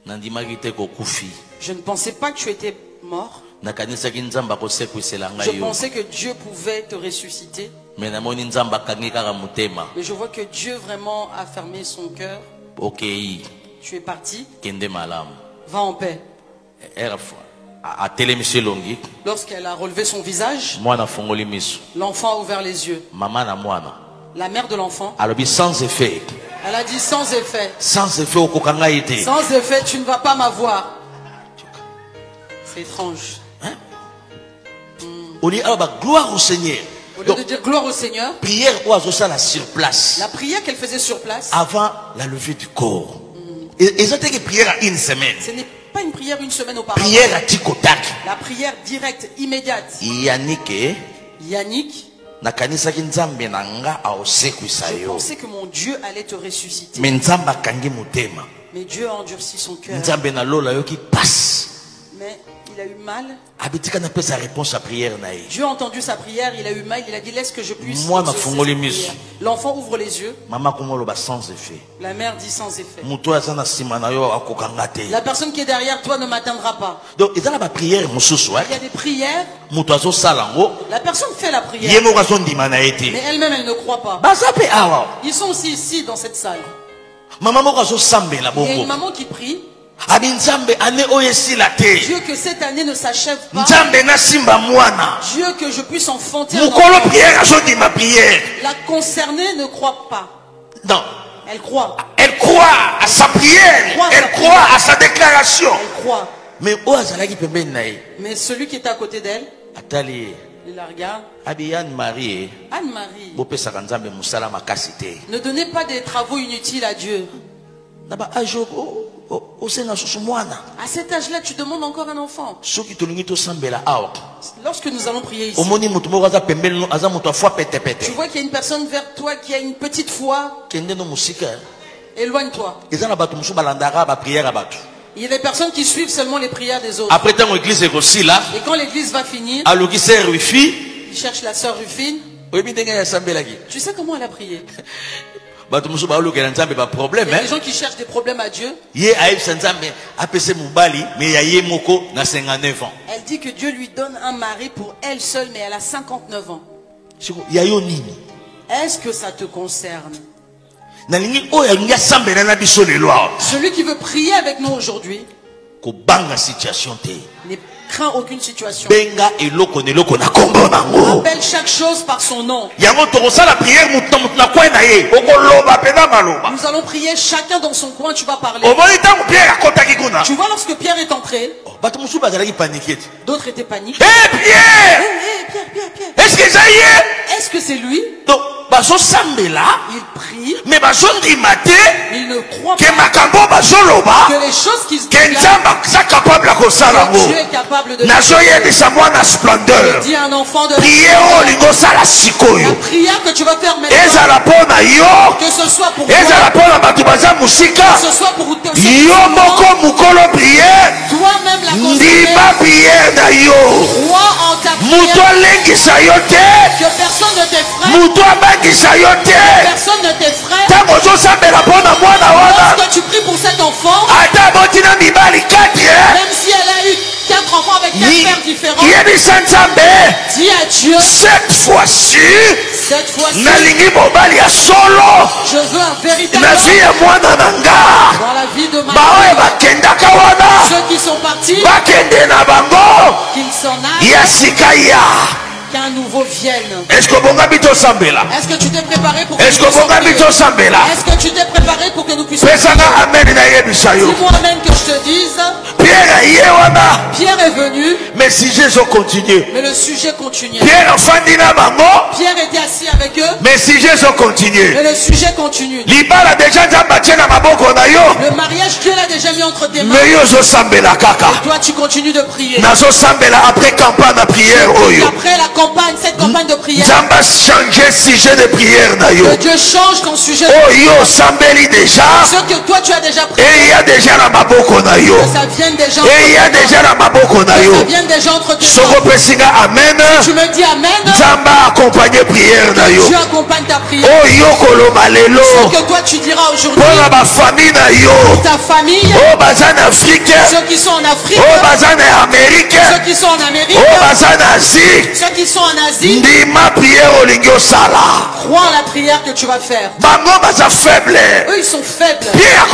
Je ne pensais pas que tu étais mort. Je pensais que Dieu pouvait te ressusciter. Mais je vois que Dieu vraiment a fermé son cœur. Tu es parti. Va en paix. Lorsqu'elle a relevé son visage, l'enfant a ouvert les yeux. La mère de l'enfant, sans effet. Elle a dit sans effet. Sans effet, sans effet, tu ne vas pas m'avoir. C'est étrange. Hein? On dit gloire au Seigneur. Au lieu de dire gloire au Seigneur, prière sur place. La prière qu'elle faisait sur place avant la levée du corps. Et ça que prière à une semaine. Ce n'est pas une prière une semaine auparavant. Prière à Tikotak. La prière directe, immédiate. Yannick. Je pensais que mon Dieu allait te ressusciter. Mais Dieu a endurci son cœur. Mais il a eu mal. Dieu a entendu sa prière, il a eu mal, il a dit laisse que je puisse. L'enfant ouvre les yeux. La mère dit sans effet. La personne qui est derrière toi ne m'atteindra pas. Donc il y a des prières. La personne fait la prière. Mais elle-même elle ne croit pas. Ils sont aussi ici dans cette salle. Il y a une maman qui prie. Dieu que cette année ne s'achève pas. Dieu que je puisse enfanter un enfant. La concernée ne croit pas. Non. Elle croit. Elle croit à sa prière. Elle croit à sa déclaration. Elle croit. Mais celui qui est à côté d'elle, il la regarde. Anne-Marie, ne donnez pas des travaux inutiles à Dieu. À cet âge-là, tu demandes encore un enfant. Lorsque nous allons prier ici, tu vois qu'il y a une personne vers toi qui a une petite foi. Éloigne-toi. Il y a des personnes qui suivent seulement les prières des autres. Et quand l'église va finir, il cherche la sœur Rufine. Tu sais comment elle a prié? Il y a des gens qui cherchent des problèmes à Dieu. Elle dit que Dieu lui donne un mari pour elle seule, mais elle a 59 ans. Est-ce que ça te concerne? Celui qui veut prier avec nous aujourd'hui ne craint aucune situation. Appelle chaque chose par son nom. Nous allons prier chacun dans son coin. Tu vas parler. Tu vois, lorsque Pierre est entré, d'autres étaient paniqués. Pierre! Est-ce que c'est lui? Il prie, mais il ne croit pas que les choses qui se disent, Dieu est capable de dire à un enfant de prier la prière que tu vas faire maintenant, que ce soit pour toi, que ce soit pour toi-même la prière, crois en ta prière, que personne ne t'effraie. Personne ne t'effraie. Lorsque tu pries pour cet enfant, même si elle a eu 4 enfants avec 4 pères différents, dis à Dieu, cette fois-ci, je veux un véritable homme dans la vie de ma fille. Ceux qui sont partis, qu'ils s'en aillent, qu'un nouveau vienne. Est-ce que tu t'es préparé pour que Est-ce que tu t'es préparé pour que nous puissions dis-moi amen que je te dise. Pierre est venu, mais si Jésus continue. Mais le sujet continuait. Pierre était assis avec eux, mais si Jésus continue. Mais le sujet continue. Le mariage, Dieu l'a déjà mis entre tes mains. Et toi tu continues de prier. Après campagne de prière. Après la campagne, cette campagne de prière, que Dieu change ton sujet de prière. Ce que toi tu as déjà prié, et il y a déjà la maboko na yo. Ça vient déjà. Et il y a déjà la maboko na yo. Ça vient déjà entre tes mains. Amen. Tu me dis amen. Zamba accompagner prière na yo. Dieu accompagne accompagne ta prière. Ce que toi tu diras aujourd'hui. Pour ta famille. Ceux qui sont en Afrique. Ceux qui sont en Amérique. Ceux qui sont en Asie. Crois en la prière que tu vas faire. Eux ils sont faibles. Pierre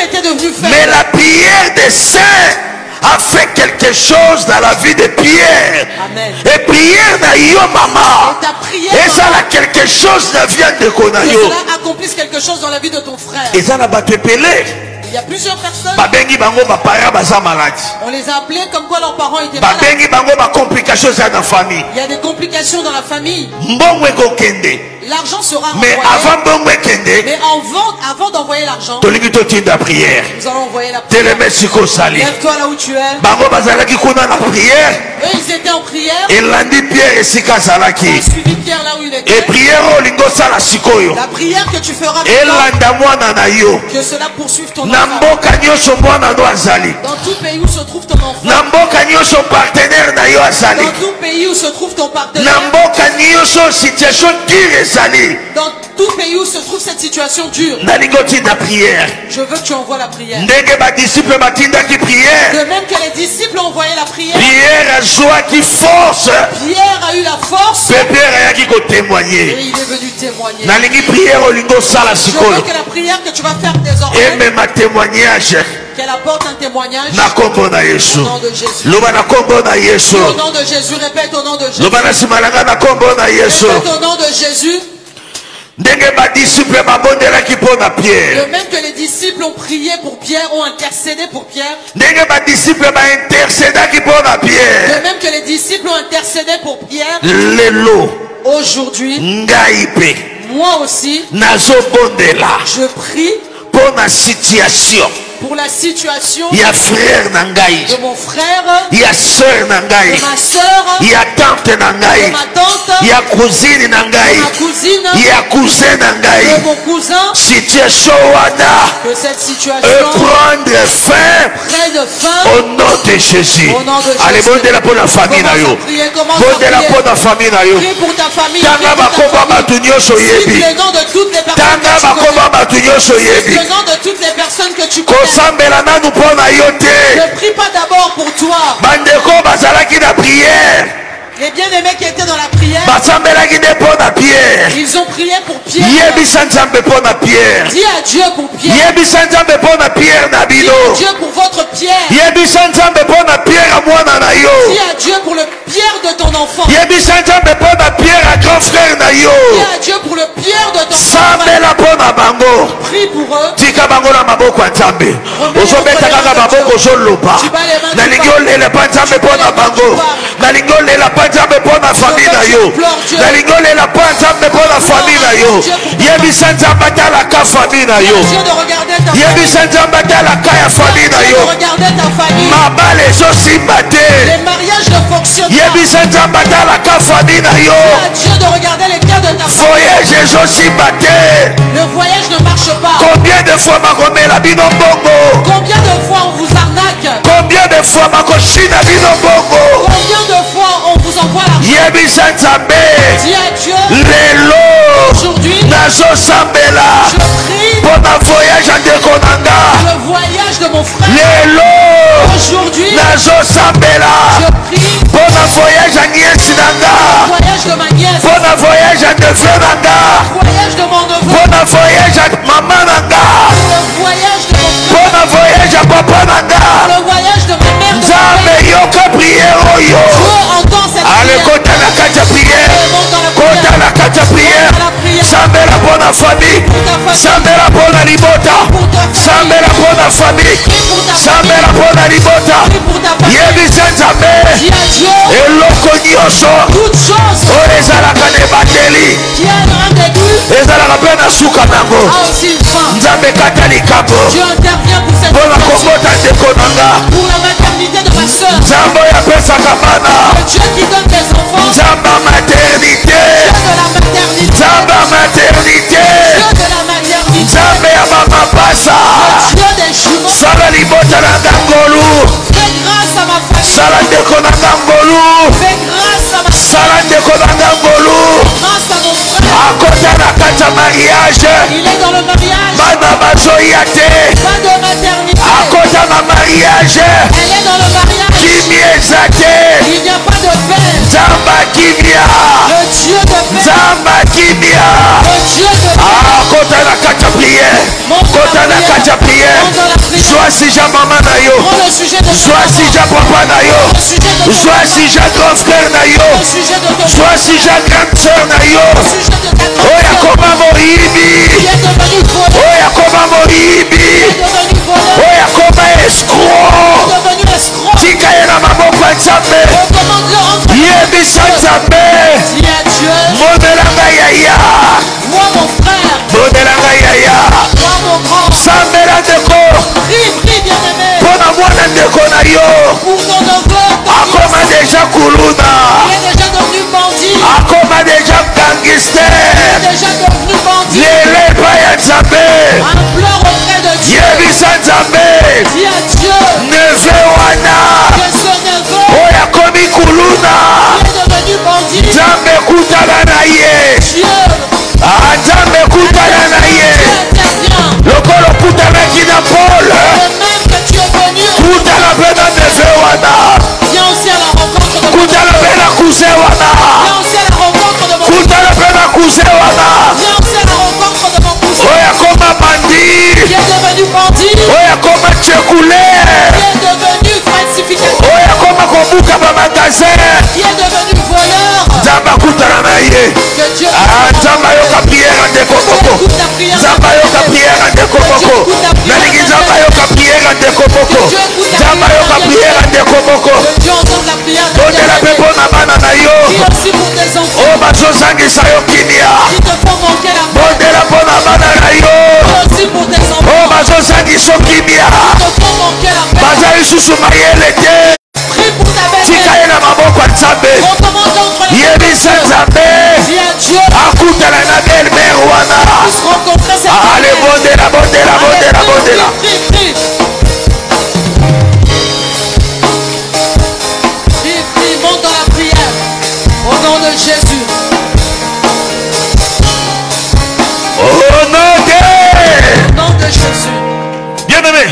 était devenu faible. Mais la prière des saints a fait quelque chose dans la vie de Pierre. Amen. Et prière na yo maman. Et ta prière. Et ça a quelque chose na vie de konayo. Que cela accomplisse quelque chose dans la vie de ton frère. Et ça n'a pas te pelé. Il y a plusieurs personnes. On les a appelés comme quoi leurs parents étaient malades. Il y a des complications dans la famille. L'argent sera envoyé. Mais avant d'envoyer l'argent, nous allons envoyer la prière. Lève-toi là où tu es. Eux ils étaient en prière. Ils ont suivi Pierre là où il était. La prière que tu feras maintenant, que cela poursuive ton enfant. Dans tout pays où se trouve ton enfant. Dans tout pays où se trouve ton partenaire. Dans tout pays où se trouve cette situation dure, je veux que tu envoies la prière. De même que les disciples ont envoyé la prière, Pierre a eu la force et il est venu témoigner. Je veux que la prière que tu vas faire désormais, qu'elle apporte un témoignage au nom de Jésus. Au nom de Jésus, répète au nom de Jésus. Répète au nom de Jésus. De même que les disciples ont prié pour Pierre, ont intercédé pour Pierre. De même que les disciples ont intercédé pour Pierre. Aujourd'hui, moi aussi, je prie pour la situation de mon frère, de ma soeur, de ma tante, de ma cousine, de mon cousin. Que cette situation prenne fin au nom de Jésus. Allez, bon de la pour la famille. Bon de la pour la famille. Prie pour ta famille. Cite le nom de toutes les personnes que tu connais. Ne prie pas d'abord pour toi. Les bien-aimés qui étaient dans la prière, ils ont prié pour Pierre. Dis à Dieu pour Pierre. Dis à Dieu pour votre Pierre. Dis à Dieu pour le Pierre de ton enfant. Dis à Dieu pour le Pierre de ton enfant. Prie pour eux. Nzambe pona famille na yo. Nalingolela pa Nzambe pona famille na yo. Yebisa Nzambe atalaka famille na yo. Yebisa Nzambe atalaka ya famille na yo. Mabale ezosimba te. Les mariages ne fonctionnent pas. Yebisa Nzambe atalaka famille na yo. Dieu de regarder les cas de ta famille. Voyage ezosimba te. Le voyage ne marche pas. Combien de fois makomela bino bongo? Combien de fois on vous arnaque? Combien de fois makoshina bino bongo? Combien de fois on vous envoie l'argent? Yebisa Nzambe. Dis à Dieu. Lelo. Aujourd'hui. Nazo sambela. Je prie. Pour ma voyage à Dekonanga. Le voyage de mon frère. Lelo. Aujourd'hui. Nazo sambela. Je prie. Pour ma voyage à Niensinanga. Le voyage de ma nièce. Pour ma voyage à Defenanga. Le voyage de mon neveu. Pour ma voyage à Maman Nanga. Le voyage de mon frère. Pour ma voyage à Papa Nanga. Le voyage de ma mère. Nzambe yoka prière oyo. Dieu entend cette prière. Allez, kota la kacha prière. Kota la kacha prière. Sambela pour la famille. Sambela pour la libota. Sambela pour la famille. Sambela pour la libota. Yebisa Nzambe. Eloko nyonso. Oyo ezalaka na ebateli. Ezalaka mpe na suka nango. Nzambe ekata likambo. Mpona kobota ndeko nanga. Nzambe oyo apesaka bana. Nzambe maternité. Nzambe maternité. Nzambe ya bamapasa. Sala libota na ngangolu. Sala ndeko na ngangolu. Sala ndeko na ngangolu. Kota na kacha prière. Soit si j'ai maman na yo. Soit si j'ai papa na yo. Soit si j'ai grand frère na yo. Soit si j'ai grande soeur na yo. Oya koma moibi. Oya koma moibi. Oya koma escroc. Tika yena maboko ya Nzambe. Yebisa Nzambe. Modelanga yaya. Modelanga yaya. Sambela ndeko. Pona mwana ndeko na yo. Akoma deja kuluna. Akoma deja gangster. Lele pa ya Nzambe. Yebisa Nzambe. Neve wana. Oya komi kuluna. Nzambe kutana na ye. Nzambe kutana na ye. Lokolo kutana kina Paul. Kutana pena neve wana. Kutana pena kuse wana. Kutana pena kuse wana. Oya koma bandi. Oya koma tchekoulé. Oya koma kobuka ba magasin. Nzamba kutana na ye. Nzamba yoka prière ndeko boko. Nzamba yoka prière ndeko boko. Nalingi nzamba yoka prière ndeko boko. Nzamba yoka prière ndeko boko. Bondela pepo na bana na yo. Oh bazozangisa yo kimia. Bondela pona bana na yo. Oh bazozangisa kimia. Baza isusu mayele te. Tika yena maboko ya Nzambe. Yebisa Nzambe. Akutana na belle-mère wana. Allez bondela bondela bondela bondela. Monte dans la prière. Au nom de Jésus. Au nom de Jésus. Bien-aimé.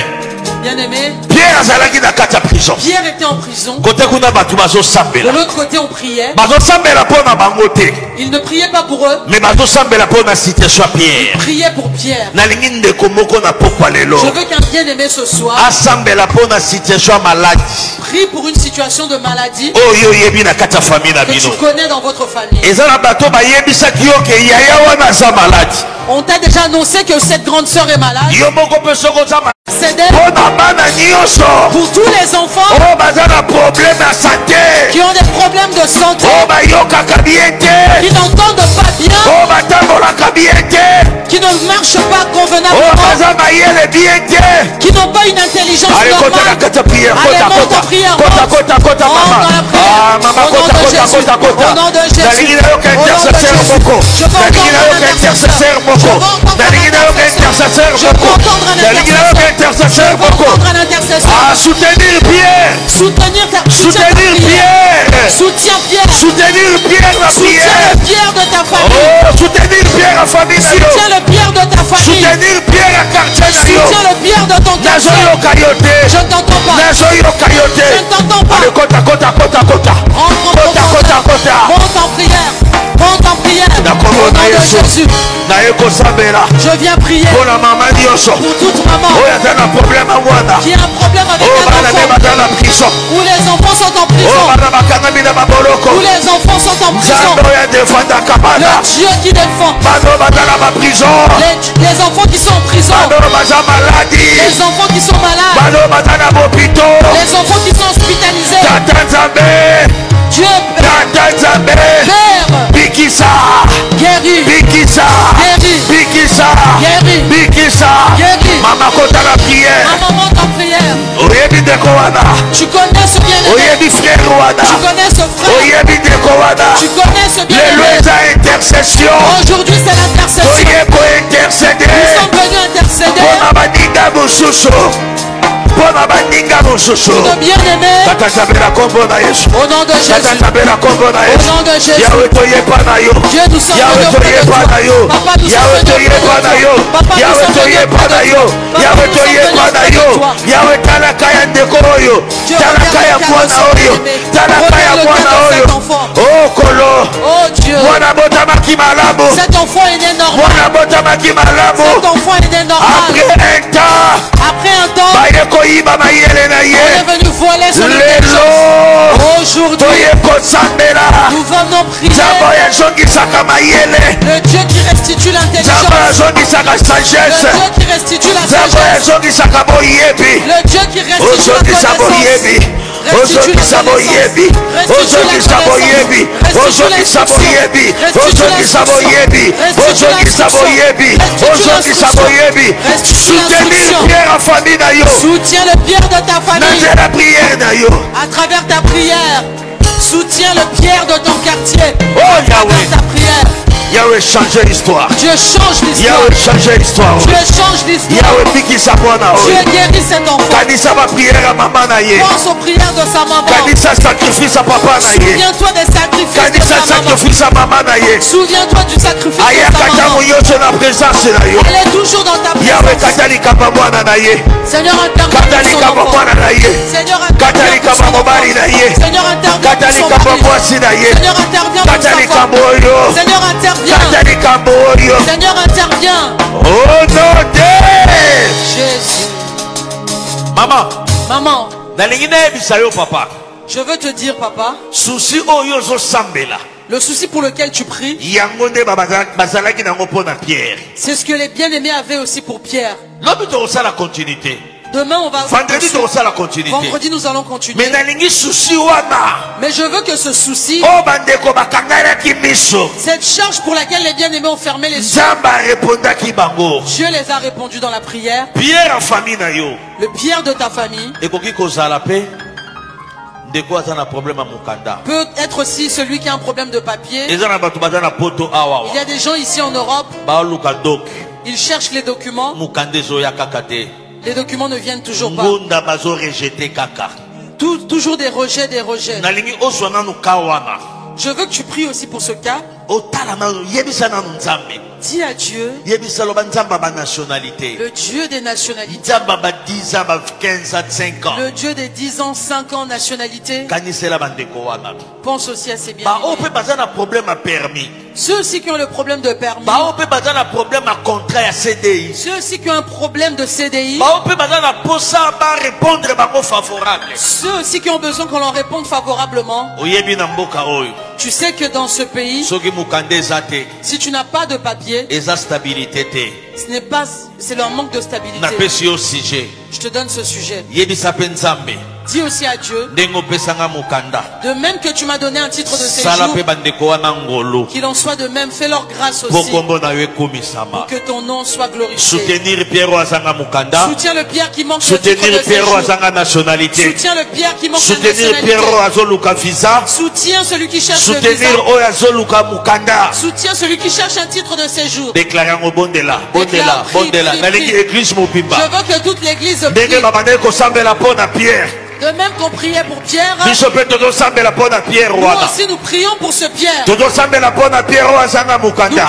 Bien-aimé. Pierre azalaki na kati ya prison. Pierre était en prison. Côté kuna batu bazosambela. De l'autre côté on priait. Bazosambela pona bango te. Il ne priait pas pour eux. Mais bazosambela pona situation ya Pierre. Il priait pour Pierre. Nalingi ndeko moko na pokwa lelo. Je veux qu'un bien-aimé ce soir asambela pona situation ya maladie. Prie pour une situation de maladie Oyo yebi na kati ya famille na que bino. tu connais dans votre famille. Eza na bato bayebisaki yo ke yaya wana za malade. On t'a déjà annoncé que cette grande sœur est malade. Yo moko pe soko za malade. C'est d'elle. Pour tous les enfants qui ont des problèmes de santé, qui n'entendent pas bien, qui ne marchent pas convenablement, qui n'ont pas une intelligence normale. Allez, monte en prière. Au nom de Jésus. Je veux entendre un intercesseur. Soutenir Pierre. Soutenir Pierre. Soutiens Pierre. Soutenir Pierre la prière. Soutiens le Pierre de ta famille. Soutenir Pierre la famille. Soutiens le Pierre de ta famille. Soutenir Pierre la quartier. Soutiens le Pierre de ton quartier. Je ne t'entends pas. Je ne t'entends pas. Monte en prière. Monte en prière. Au nom de Jésus. Je viens prier pour toute maman qui a un problème avec un enfant, où les enfants sont en prison, où les enfants sont en prison. Le Dieu qui défend les enfants qui sont en prison, les enfants qui sont malades, les enfants qui sont hospitalisés. Dieu Père, Bikisa, guéris, Bikisa, guéris, Bikisa, guéris, Bikisa, guéris. Maman kota la prière. Maman monte en prière. Oyebi deko wana. Tu connais ce bien-aimé. Oyebi frère wana. Tu connais ce frère. Oyebi deko wana. Tu connais ce bien-aimé. Le intercession. Aujourd'hui c'est l'intercession. Oyeko intercéder. Nous sommes venus intercéder. Pona baninga mosusu. Pona baninga mosusu. Pour nos bien-aimés. Tata sabela kombo na Yesu. Au nom de Jésus. Tata sabela kombo na Yesu. Au nom de Jésus. Yahweh toye pa na yo. Dieu nous sommes Yahweh venus auprès de toi. Papa nous sommes venus auprès de toi. Papa nous sommes venus auprès de toi. Papa nous sommes venus auprès de toi. Yahweh talaka ya ndeko oyo. Talaka ya mwana oyo. Talaka ya mwana oyo. Oh kolo. Oh Dieu. Mwana bota Cet enfant est né normal. Cet enfant est né normal. Après un temps, on est venu voler son intelligence. Aujourd'hui, nous venons prier. Le Dieu qui restitue l'intelligence. Le Dieu qui restitue la sagesse. Le Dieu qui restitue la connaissance. Soutiens le Pierre de ta famille à travers ta prière. Soutiens le Pierre de ton quartier à travers ta prière. Yahweh change l'histoire. Dieu change l'histoire. Yahweh change l'histoire. Dieu change l'histoire. Dieu guérit cet enfant. Pense aux prières de sa maman. Souviens-toi des sacrifices de sa maman. Souviens-toi du sacrifice de sa maman. Elle est toujours dans ta présence. Seigneur, interviens pour son enfant. Seigneur, interviens pour son enfant. Seigneur, interviens pour son mari. Seigneur, interviens pour sa femme. Seigneur, interviens. Seigneur, interviens. Oh non, Jésus. Maman. Maman. Papa. Je veux te dire, papa. Le souci pour lequel tu pries, c'est ce que les bien-aimés avaient aussi pour Pierre. La continuité. Demain on va vendredi nous allons continuer. Mais je veux que ce souci, cette charge pour laquelle les bien-aimés ont fermé les yeux, Dieu les a répondu dans la prière. Le Pierre de ta famille peut être aussi celui qui a un problème de papier. Il y a des gens ici en Europe, ils cherchent les documents. Les documents ne viennent toujours pas. Toujours des rejets, des rejets. Je veux que tu pries aussi pour ce cas. Dis à Dieu, le Dieu des nationalités, le Dieu des 10 ans, 5 ans nationalité. Pense aussi à ces biens. Ceux aussi qui ont le problème de permis, ceux aussi qui ont un problème de CDI, ceux aussi qui ont besoin qu'on leur réponde favorablement. Tu sais que dans ce pays, si tu n'as pas de papier, ce n'est pas, c'est leur manque de stabilité. Je te donne ce sujet. Dis aussi à Dieu, de même que tu m'as donné un titre de séjour, qu'il en soit de même, fais-leur grâce aussi, pour que ton nom soit glorifié. Soutiens le Pierre qui manque de titre de séjour. Soutiens le Pierre qui manque de nationalité. Soutiens celui qui cherche le visa. Soutiens celui qui cherche un titre de séjour. Déclare, prie. Je veux que toute l'église prie. De même qu'on priait pour Pierre, nous aussi nous prions pour ce Pierre. Nous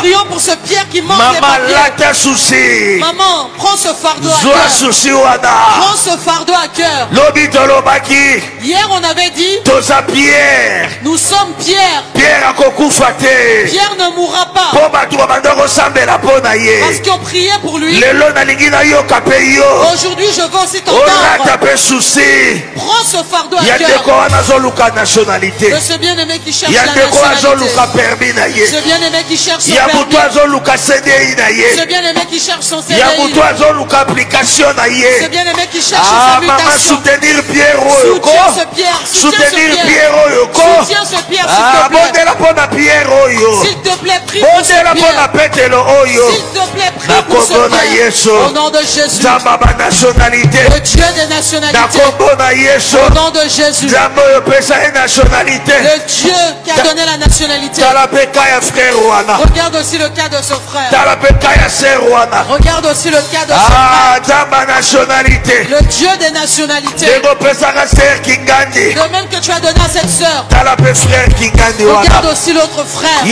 prions pour ce Pierre qui manque les papiers. Maman, prends ce fardeau à cœur. Prends ce fardeau à cœur. Hier on avait dit, nous sommes Pierre. Pierre ne mourra pas. Parce qu'on priait pour lui. Aujourd'hui je veux aussi t'entendre. Prends ce fardeau à cœur de ce bien-aimé qui cherche la nationalité. Ce bien-aimé qui cherche son permis. Ce bien-aimé qui cherche son CDI. Ce bien-aimé qui cherche sa mutation. Soutiens ce Pierre. Soutiens ce Pierre. Soutiens ce Pierre s'il te plaît. S'il te plaît, prie pour ce Pierre. S'il te plaît, prie pour ce Pierre. Au nom de Jésus. Le Dieu des nationalités. Au nom de Jésus. Le Dieu qui a donné la nationalité. Regarde aussi le cas de ce frère. Regarde aussi le cas de ce frère. Le Dieu des nationalités. De même que tu as donné à cette sœur. Regarde aussi l'autre frère.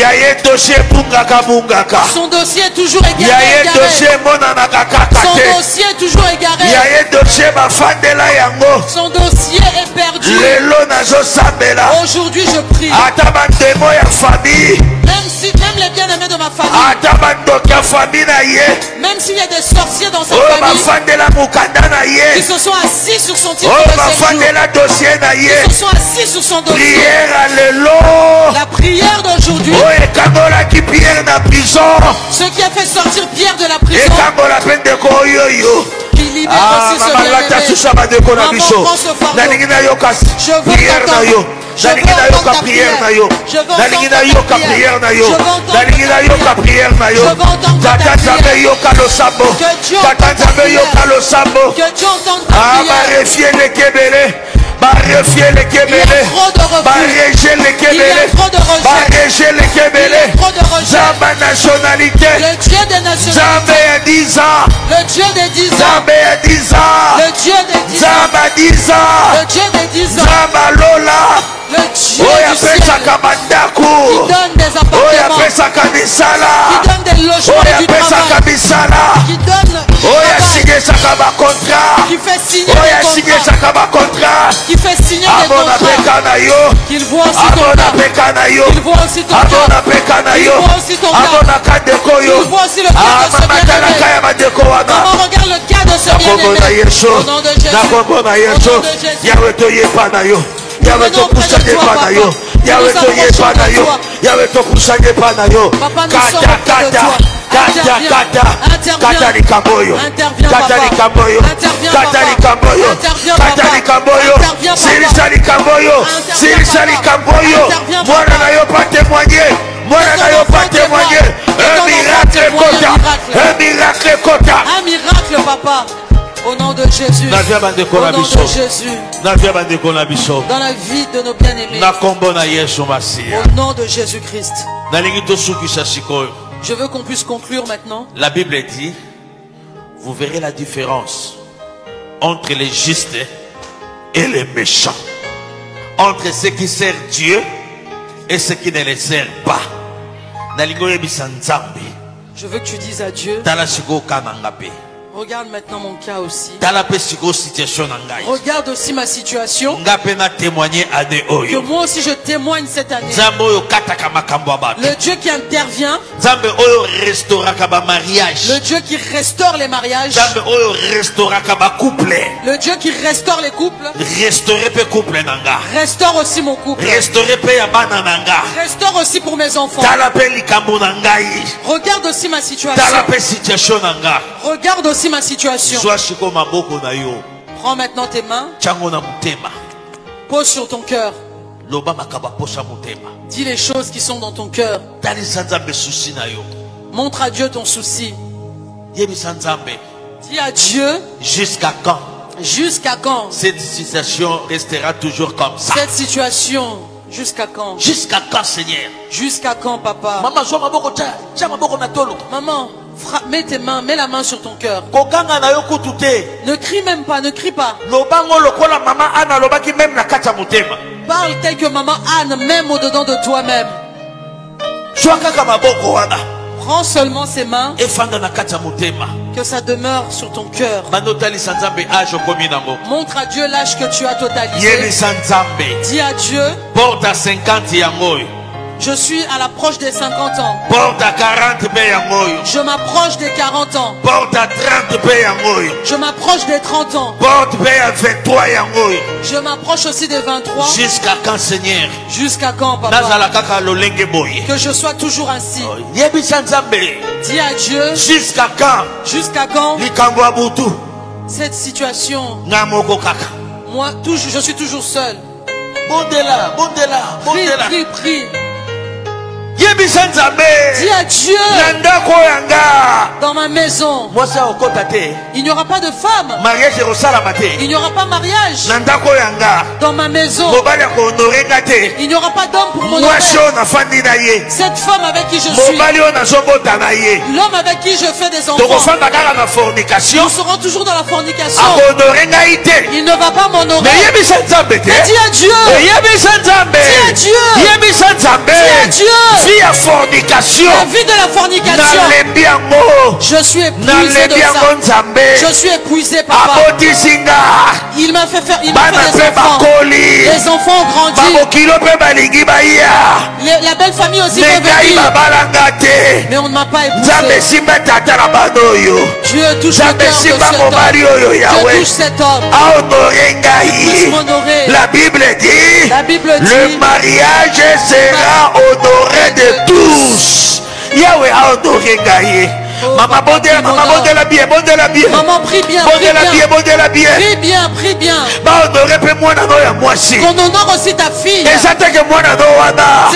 Son dossier est toujours égaré. Son dossier est toujours égaré. Son dossier est perdu. Aujourd'hui je prie. Même les bien Même s'il y a des sorciers dans sa famille qui se sont assis sur son titre de séjour, qui se sont assis sur son dossier. La prière d'aujourd'hui, ce qui a fait sortir Pierre de la prison, qui libère aussi ce bien-aimé. Maman, prends ce fardeau. Je veux entendre ta prière. Je veux entendre ta prière. Je veux entendre ta prière. Je veux entendre ta prière. Que Dieu entende ta prière. Que Dieu entende ta prière. Barrefier les kébélés, barréger les kébélés, barréger les kébélés, Zamba nationalité, le Dieu des nationalités, Zamba 10 ans, le Dieu des 10 ans, Zamba 10 ans, le Dieu des 10 ans, Zamba 10 ans, le Dieu des 10 ans, Zamba Lola, le Dieu du ciel, qui donne des appartements, qui donne des logements et du travail, qui donne qui fait signer des contrats, qui fait signer des contrats, qu'il voit aussi ton cœur, qu'il voit aussi ton cœur, qu'il voit aussi ton cœur, qu'il voit aussi le cœur de ce bien-aimé. Maman, regarde le cœur de ce bien-aimé. Au nom de Jésus, au nom de Jésus. Papa, nous sommes près de toi. Papa, nous sommes près de toi. Un miracle, papa. Au nom de Jésus. Au nom de Jésus. Dans la vie de nos bien-aimés. Au nom de Jésus-Christ. Je veux qu'on puisse conclure maintenant. La Bible dit, vous verrez la différence entre les justes et les méchants, entre ceux qui servent Dieu et ceux qui ne les servent pas. Je veux que tu dises à Dieu, regarde maintenant mon cas aussi. Regarde aussi ma situation. Que moi aussi je témoigne cette année. Le Dieu qui intervient. Le Dieu qui restaure les mariages. Le Dieu qui restaure les couples. Restaure aussi mon couple. Restaure aussi pour mes enfants. Regarde aussi ma situation. Regarde aussi ma situation. Prends maintenant tes mains. Pose sur ton cœur. Dis les choses qui sont dans ton cœur. Montre à Dieu ton souci. Dis à Dieu. Jusqu'à quand? Jusqu'à quand? Cette situation restera toujours comme ça. Cette situation. Jusqu'à quand? Jusqu'à quand, Seigneur? Jusqu'à quand, papa? Maman, mets tes mains, mets la main sur ton cœur. Ne crie même pas, ne crie pas. Parle tel que maman Anne, même au-dedans de toi-même. Prends seulement ses mains. Que ça demeure sur ton cœur. Montre à Dieu l'âge que tu as totalisé. Dis à Dieu. Porte à 50 je suis à l'approche des 50 ans. Porte à 40 je m'approche des 40 ans. Porte à 30 je m'approche des 30 ans. Porte à 23 je m'approche aussi des 23. Jusqu'à quand, Seigneur? Jusqu'à quand, papa? Que je sois toujours ainsi. Dis à Dieu. Jusqu'à quand? Jusqu'à quand? Cette situation. Moi, je suis toujours seul. Prie, prie. Dis à Dieu. Dans ma maison, il n'y aura pas de femme. Il n'y aura pas mariage. Dans ma maison, il n'y aura pas d'homme pour mon honorer. Cette femme avec qui je suis, l'homme avec qui je fais des enfants, nous serons toujours dans la fornication. Il ne va pas m'honorer. Dis à Dieu. Dis à Dieu. Dis à Dieu. La fornication. La vie de la fornication. Je suis épuisé de ça. Je suis épuisé, papa. Il m'a fait faire, il m'a fait des enfants. Les enfants ont grandi. La belle famille aussi veut venir. Mais on ne m'a pas épousé. Dieu touche le cœur de cet homme. Dieu touche cet homme. La Bible dit, le mariage sera honoré de tous. Yahweh a honoré Gaïe. Maman, bonde la bien. Maman, prie bien. Prie bien. Qu'on honore aussi ta fille. C'est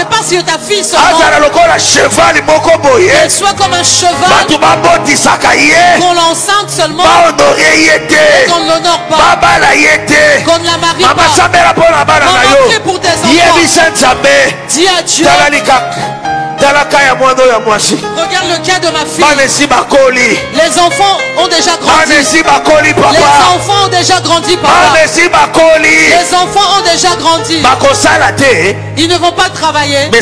pas si ta fille seulement. Elle soit comme un cheval. Qu'on l'enceinte seulement. Et qu'on ne l'honore pas. Qu'on ne la marie pas. Maman, prie pour tes enfants. Dis à Dieu. Regarde le cas de ma fille. Les enfants ont déjà grandi. Les enfants ont déjà grandi, papa. Les enfants ont déjà grandi. Ils ne vont pas travailler. Mais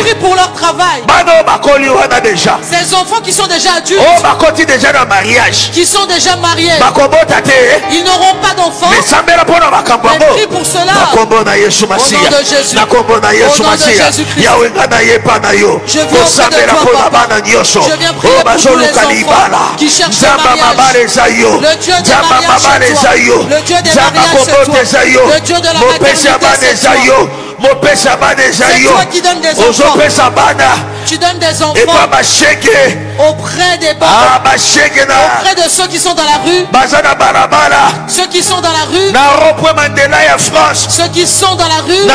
prie pour leur travail. Ces enfants qui sont déjà adultes, qui sont déjà mariés, ils n'auront pas d'enfants. Mais prie pour cela. Au nom de Jésus. Au nom de Jésus-Christ. Je viens auprès de toi, papa. Je viens prier pour tous les enfants qui cherchent le mariage. Le Dieu des mariages, c'est toi. Le Dieu des mariages, c'est toi. Le Dieu de la maternité, c'est toi. C'est toi qui donnes des enfants. Tu donnes des enfants auprès des parents, auprès de ceux qui sont dans la rue, ceux qui sont dans la rue, ceux qui sont dans la rue,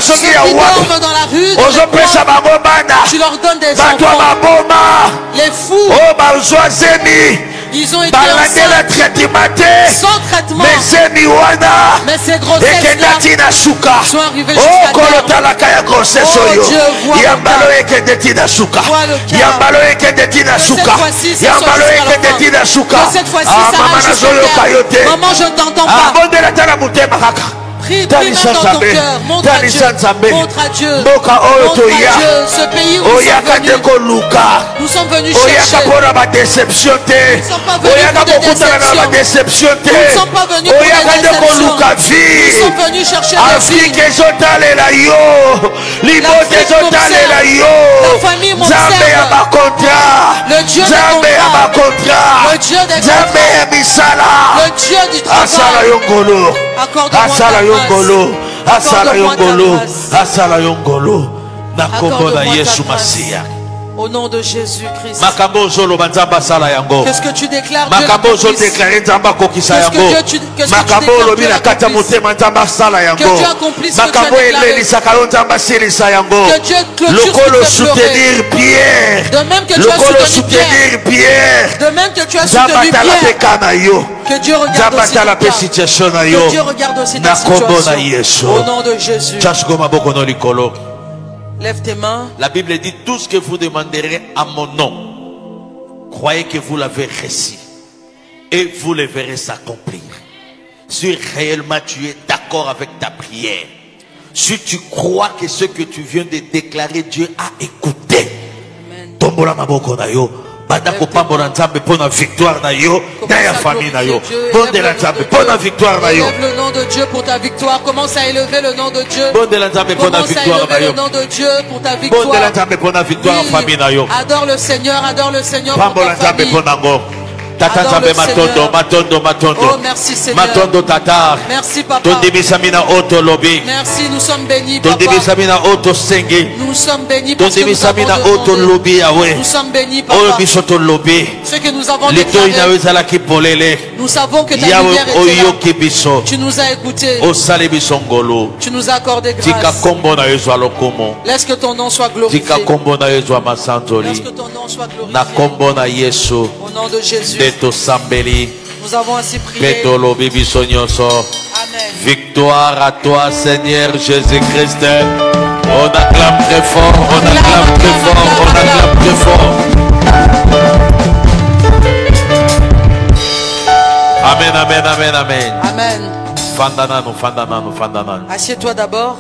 ceux qui dorment dans la rue, tu leur donnes des enfants. Les fous, ils ont été enceints sans traitement. Mais ces grossesses-là sont arrivées jusqu'à terme. Oh Dieu, vois le cas. Que cette fois-ci, ça marche jusqu'à terme. Maman, je ne t'entends pas. Prie même dans ton cœur. Montre à Dieu. Montre à Dieu. Ce pays où nous sommes venus chercher. Nous ne sommes pas venus pour des déceptions. Nous ne sommes pas venus pour des déceptions. Nous sommes venus chercher la vie. La famille m'observe. Le Dieu des contrats. Le Dieu des contrats. Le Dieu du travail. Accorde-moi ta grâce. Au nom de Jésus-Christ. Qu'est-ce que tu déclares, Dieu? Qu'est-ce que Dieu accomplisse ce que tu as déclaré? Que Dieu clôture ce que tu as pleuré. De même que tu as soutenu Pierre. De même que tu as soutenu Pierre. Que Dieu regarde aussi ton cas. Que Dieu regarde aussi ta situation. Au nom de Jésus. Lève tes mains. La Bible dit tout ce que vous demanderez à mon nom, croyez que vous l'avez reçu et vous le verrez s'accomplir. Si réellement tu es d'accord avec ta prière, si tu crois que ce que tu viens de déclarer, Dieu a écouté. Tombola maboko na yo. Victoire na yo, na famille na yo. Élève le nom de Dieu pour ta victoire. Commence à élever le nom de Dieu. Commence à élever le nom de Dieu pour ta victoire. Oui. Adore le Seigneur pour ta famille. Oh, merci Seigneur. Merci Papa. Merci, nous sommes bénis Papa. Nous sommes bénis parce que nous avons demandé. Nous sommes bénis Papa. Ce que nous avons déclaré, nous savons que ta lumière était là. Tu nous as écoutés. Tu nous as accordé grâce. Laisse que ton nom soit glorifié. Laisse que ton nom soit glorifié. Au nom de Jésus. Nous avons ainsi prié. Amen. Victoire à toi, Seigneur Jésus-Christ. On acclame très fort, on acclame très fort, on acclame très fort. Amen, amen, amen, amen. Amen. Assieds-toi d'abord.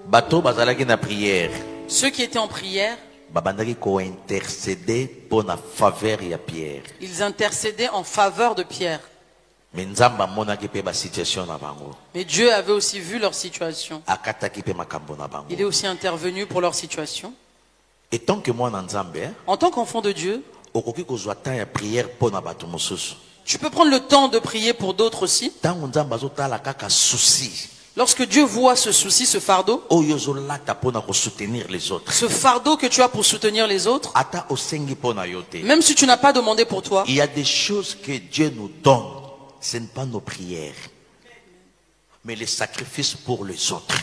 Bateau bazalaki na prière. Ceux qui étaient en prière, intercéder pour la faveur de Pierre. Ils intercédaient en faveur de Pierre. Mais Dieu avait aussi vu leur situation. Il est aussi intervenu pour leur situation. Et tant que moi, en tant qu'enfant de Dieu, tu peux prendre le temps de prier pour d'autres aussi. Lorsque Dieu voit ce souci, ce fardeau, ce fardeau que tu as pour soutenir les autres, même si tu n'as pas demandé pour toi, il y a des choses que Dieu nous donne. Ce n'est pas nos prières, mais les sacrifices pour les autres.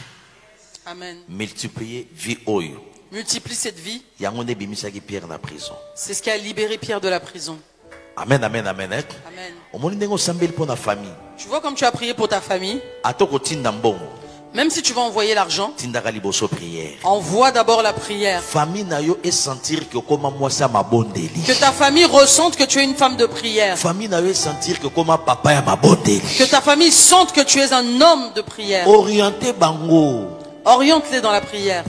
Amen. Multiplier vie oyo. Multiplie cette vie. Prison. C'est ce qui a libéré Pierre de la prison. Amen, amen, amen. Amen. Tu vois comme tu as prié pour ta famille. Même si tu vas envoyer l'argent, envoie d'abord la prière. Que ta famille ressente que tu es une femme de prière. Que ta famille sente que tu es un homme de prière. Oriente-les dans la prière.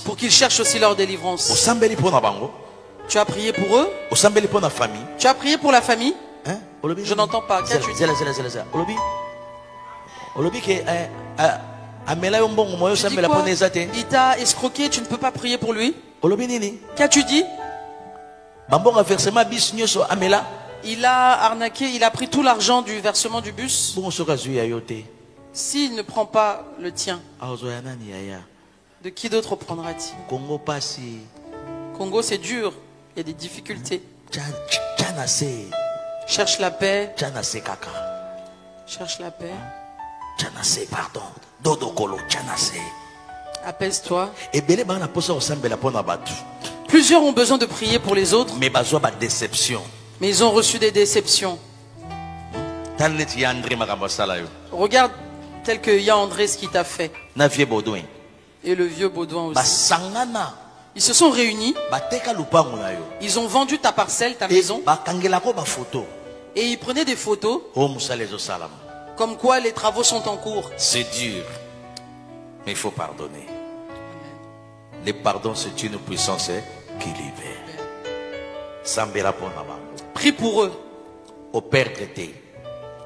Pour qu'ils cherchent aussi leur délivrance. Tu as prié pour eux? Tu as prié pour la famille? Je n'entends pas. Qu'as-tu dit? Il t'a escroqué, tu ne peux pas prier pour lui? Qu'as-tu dit? Il a arnaqué, il a pris tout l'argent du versement du bus. S'il ne prend pas le tien, de qui d'autre prendra-t-il? Congo, c'est dur, il y a des difficultés. Cherche la paix. Cherche la paix. Apaise-toi. Plusieurs ont besoin de prier pour les autres, mais ils ont reçu des déceptions. Regarde tel que y a André ce qu'il t'a fait. Et le vieux Baudouin aussi. Ils se sont réunis. Ils ont vendu ta parcelle, ta maison. Et ils prenaient des photos. Comme quoi les travaux sont en cours. C'est dur. Mais il faut pardonner. Le pardon, c'est une puissance qui libère. Prie pour eux.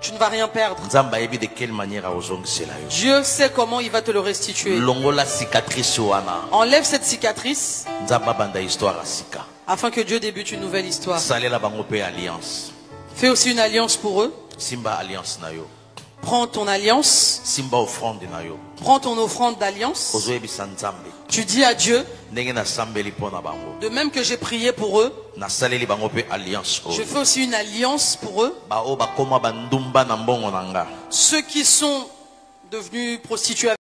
Tu ne vas rien perdre. De quelle manière Dieu sait comment il va te le restituer. Enlève cette cicatrice afin que Dieu débute une nouvelle histoire. Fais aussi une alliance pour eux. Prends ton alliance. Prends ton offrande d'alliance. Tu dis à Dieu, de même que j'ai prié pour eux, je fais aussi une alliance pour eux. Ceux qui sont devenus prostitués